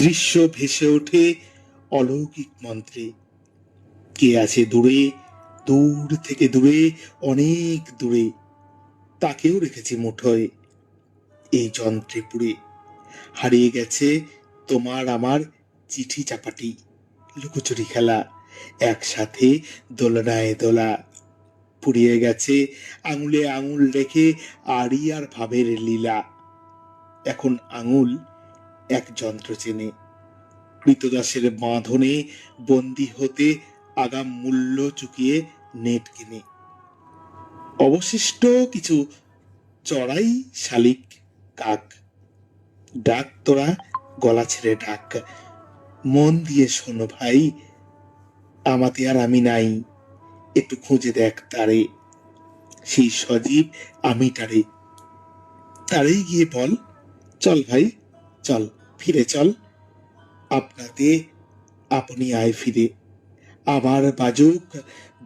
দৃশ্য ভেসে ওঠে অলৌকিক মন্ত্রে। কে আছে দূরে, দূর থেকে দূরে, অনেক দূরে, তাকেও রেখেছি মুঠোয় এই যন্ত্রে পুরে। হারিয়ে গেছে তোমার আমার চিঠি চাপাটি, লুকোচুরি খেলা, একসাথে দোলনায় দোলা। পুড়িয়ে গেছে আঙুলে আঙুল রেখে আড়ি আর ভাবের লীলা। এখন আঙুল এক যন্ত্র চেনে, কৃতদাসের বাঁধনে বন্দী হতে আগাম মূল্য চুকিয়ে নেট কিনে। অবশিষ্ট কিছু চড়াই শালিক কাক, ডাক তোরা গলা ছেড়ে ডাক। মন দিয়ে শোনো ভাই, আমাতে আর আমি নাই, একটু খুঁজে দেখ তারে, সেই সজীব আমিটারে। তারেই গিয়ে বল, চল ভাই চল, ফিরে চল, আপনাতে আপনি আয় ফিরে। আবার বাজুক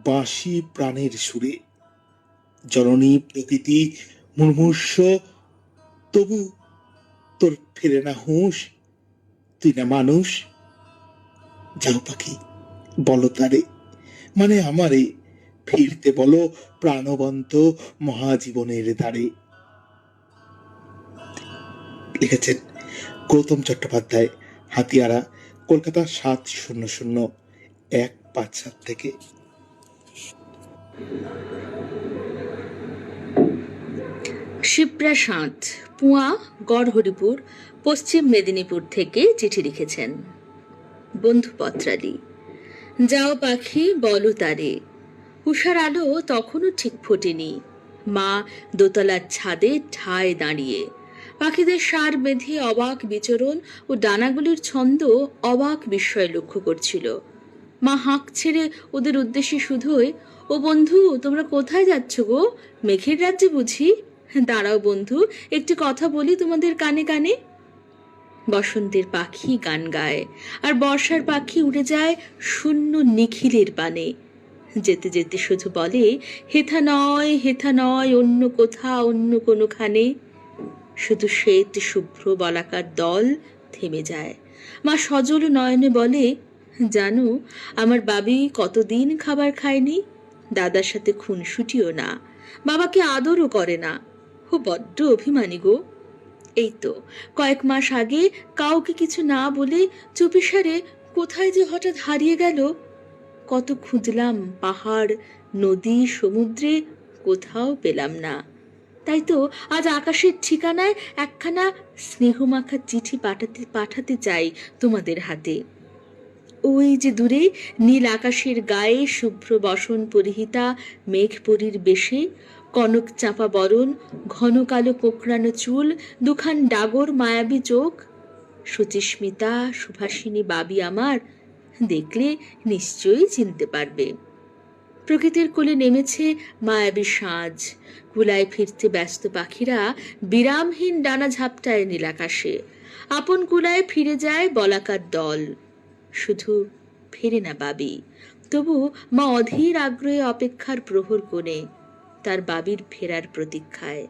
বাঁশি প্রাণের সুরে। জননী প্রকৃতি মুমূর্ষ, তবু তোর ফেরে না হুঁশ, তুই না মানুষ। যাও পাখি বলো তারে, মানে আমারে, ফিরতে বলো প্রাণবন্ত মহাজীবনের দ্বারে। লিখেছেন গৌতম চট্টোপাধ্যায়, হাতিয়ারা, কলকাতা 700157 থেকে। শিপ্রা সাঁত, পুয়া, গড়হরিপুর, পশ্চিম মেদিনীপুর থেকে চিঠি লিখেছেন। বন্ধু পত্রালি, যাও পাখি বলো তারে, উষার আলো তখনও ঠিক ফোটেনি, মা দোতলার ছাদে ঠায় দাঁড়িয়ে, পাখিদের সার বেঁধে অবাক বিচরণ ও ডানাগুলির ছন্দ অবাক বিস্ময় লক্ষ্য করছিল। মা হাঁক ছেড়ে ওদের উদ্দেশ্যে শুধুই, ও বন্ধু তোমরা কোথায় যাচ্ছ গো, মেঘের রাজ্যে বুঝি? দাঁড়াও বন্ধু, একটি কথা বলি তোমাদের কানে কানে। বসন্তের পাখি গান গায়, আর বর্ষার পাখি উড়ে যায় শূন্য নিখিলের পানে। যেতে যেতে শুধু বলে, হেথা নয় হেথা নয়, অন্য কোথা অন্য কোনোখানে। শুধু শ্বেত শুভ্র বলাকার দল থেমে যায়। মা সজল নয়নে বলে, জানো আমার বাবি কতদিন খাবার খায়নি, দাদার সাথে খুনসুটিও না, বাবাকে আদরও করে না, ও বড্ড অভিমানী গো। এই তো কয়েক মাস আগে কাউকে কিছু না বলে চুপিসারে কোথায় যে হঠাৎ হারিয়ে গেল। কত খুঁজলাম পাহাড় নদী সমুদ্রে, কোথাও পেলাম না। তাই তো আজ আকাশের ঠিকানায় একখানা স্নেহমাখা চিঠি পাঠাতে চাই তোমাদের হাতে। ওই যে দূরে নীল আকাশের গায়ে শুভ্র বসন পরিহিতা মেঘপরীর বেশে, কনক চাপা বরণ, ঘন কালো কোঁকড়ানো চুল, দুখান ডাগর মায়াবী চোখ, সুচিস্মিতা সুভাষিনী বাবি আমার, দেখলে নিশ্চয়ই চিনতে পারবে। প্রকৃতির কোলে নেমেছে মায়াবী সাঁঝ, কুলায় ফিরতে ব্যস্ত পাখিরা বিরামহীন ডানা ঝাপটায় নীলাকাশে, আপন কুলায় ফিরে যায় বলাকার দল। শুধু ফেরে না বাবি, তবু মা অধীর আগ্রহে অপেক্ষার প্রহর কোণে, তার বাবির ফেরার প্রতীক্ষায়।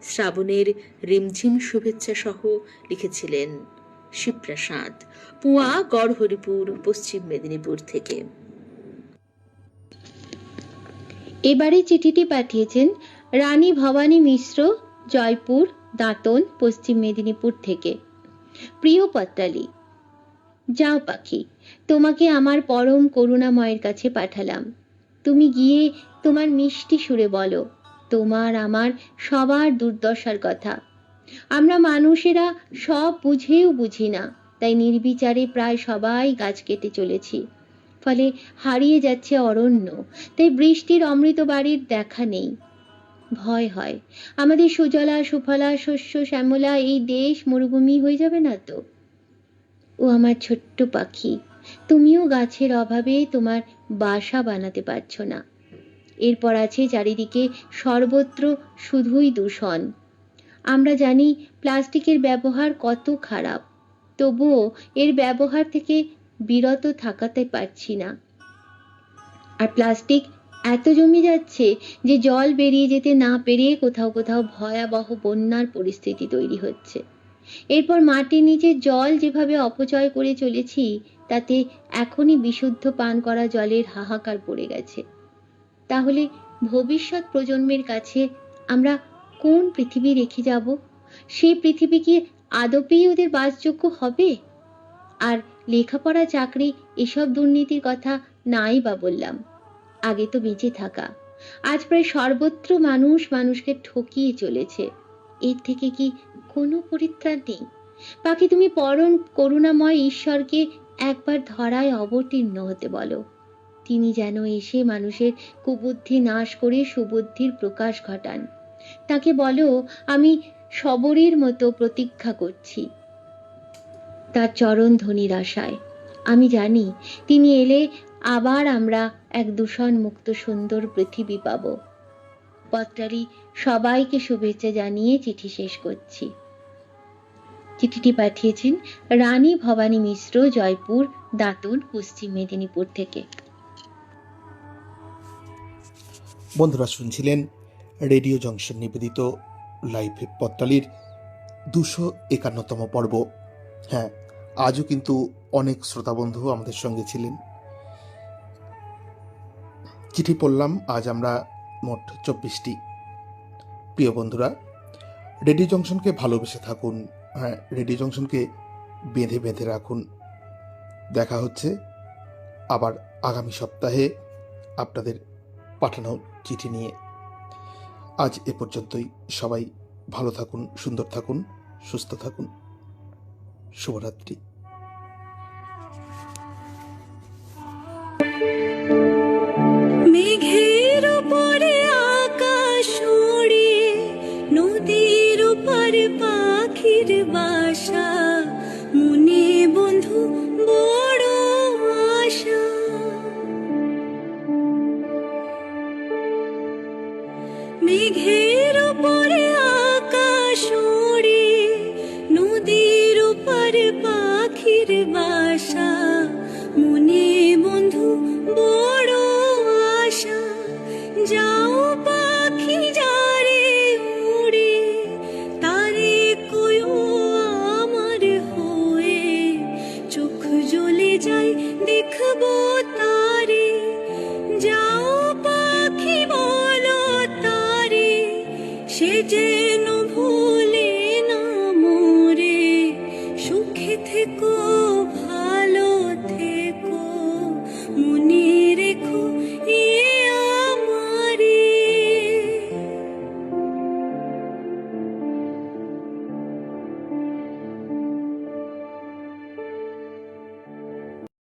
শ্রাবণের রিমঝিম শুভেচ্ছা সহ লিখেছিলেন শিপ্রা সাঁত, পুয়া, গড়হরিপুর, পশ্চিম মেদিনীপুর থেকে। এবারে চিঠিটি পাঠিয়েছেন রানী ভবানী মিশ্র, জয়পুর, দাঁতন, পশ্চিম মেদিনীপুর থেকে। প্রিয় পত্রালি, যাও পাখি, তোমাকে আমার পরম করুণাময়ের কাছে পাঠালাম। তুমি গিয়ে তোমার মিষ্টি সুরে বলো তোমার আমার সবার দুর্দশার কথা। আমরা মানুষেরা সব বুঝেও বুঝি না, তাই নির্বিচারে প্রায় সবাই গাছ কেটে চলেছি, ফলে হারিয়ে যাচ্ছে অরণ্য, তাই বৃষ্টির অমৃত বাড়ির দেখা নেই। ভয় হয় আমাদের সুজলা সুফলা শস্য শ্যামলা এই দেশ মরুভূমি হয়ে যাবে না তো। ও আমার ছোট্ট পাখি, তুমিও গাছের অভাবে তোমার বাসা বানাতে পারছো না। এরপর আছে চারিদিকে সর্বত্র শুধুই দূষণ। আমরা জানি প্লাস্টিকের ব্যবহার কত খারাপ, তবুও এর ব্যবহার থেকে বিরত থাকাতে পারছি না। আর প্লাস্টিক এত জমে যাচ্ছে যে জল বেরিয়ে যেতে না পেরে কোথাও কোথাও ভয়াবহ বন্যার পরিস্থিতি তৈরি হচ্ছে। এরপর মাটির নিচে জল যেভাবে অপচয় করে চলেছি, তাতে এখনই বিশুদ্ধ পান করা জলের হাহাকার পড়ে গেছে। তাহলে ভবিষ্যৎ প্রজন্মের কাছে আমরা কোন পৃথিবী রেখে যাব? সেই পৃথিবী কি আদপেই ওদের বাসযোগ্য হবে? আর লেখাপড়া, চাকরি, এসব দুর্নীতির কথা নাই বা বললাম। আগে তো বেঁচে থাকা। আজ প্রায় সর্বত্র মানুষ মানুষকে ঠকিয়ে চলেছে। এর থেকে কি কোনো পরিত্রাণ নেই? পাখি, তুমি পরম করুণাময় ঈশ্বরকে একবার ধরায় অবতীর্ণ হতে বলো। তিনি যেন এসে মানুষের কুবুদ্ধি নাশ করে সুবুদ্ধির প্রকাশ ঘটান। তাকে বলো, আমি শবরীর মতো প্রতীক্ষা করছি তার চরণ ধ্বনির আশায়। আমি জানি তিনি এলে আবার আমরা এক দূষণ মুক্ত সুন্দর পৃথিবী পাব। পত্রালি সবাইকে শুভেচ্ছা জানিয়ে চিঠি শেষ করছি। চিঠিটি পাঠিয়েছেন রানী ভবানী মিশ্র, জয়পুর, দাঁতন, পশ্চিম মেদিনীপুর থেকে। বন্ধুরা, শুনছিলেন রেডিও জংশন নিবেদিত লাইভ পত্রালির 251তম পর্ব। হ্যাঁ, আজও কিন্তু অনেক শ্রোতাবন্ধু আমাদের সঙ্গে ছিলেন। চিঠি পড়লাম আজ আমরা মোট 24টি। প্রিয় বন্ধুরা, রেডিও জংশনকে ভালোবেসে থাকুন। হ্যাঁ, রেডিও জংশনকে বেঁধে বেঁধে রাখুন। দেখা হচ্ছে আবার আগামী সপ্তাহে আপনাদের পাঠানো চিঠি নিয়ে। আজ এ পর্যন্তই। সবাই ভালো থাকুন, সুন্দর থাকুন, সুস্থ থাকুন। শুভরাত্রি। মেঘের উপরে আকাশ ওড়ে, নদীর উপর পাখির বাসা, মনে বন্ধু বড় আশা। মেঘের উপরে আকাশ ওড়ে, নদীর উপর পাখির বাসা, মনে বন্ধু বড় আশা। যাও পাখি যারে উড়ে, তারে কয়ো আমার হয়ে, চোখ জ্বলে যায় দেখবো তারে। যাও পাখি বলো তারে, সে যে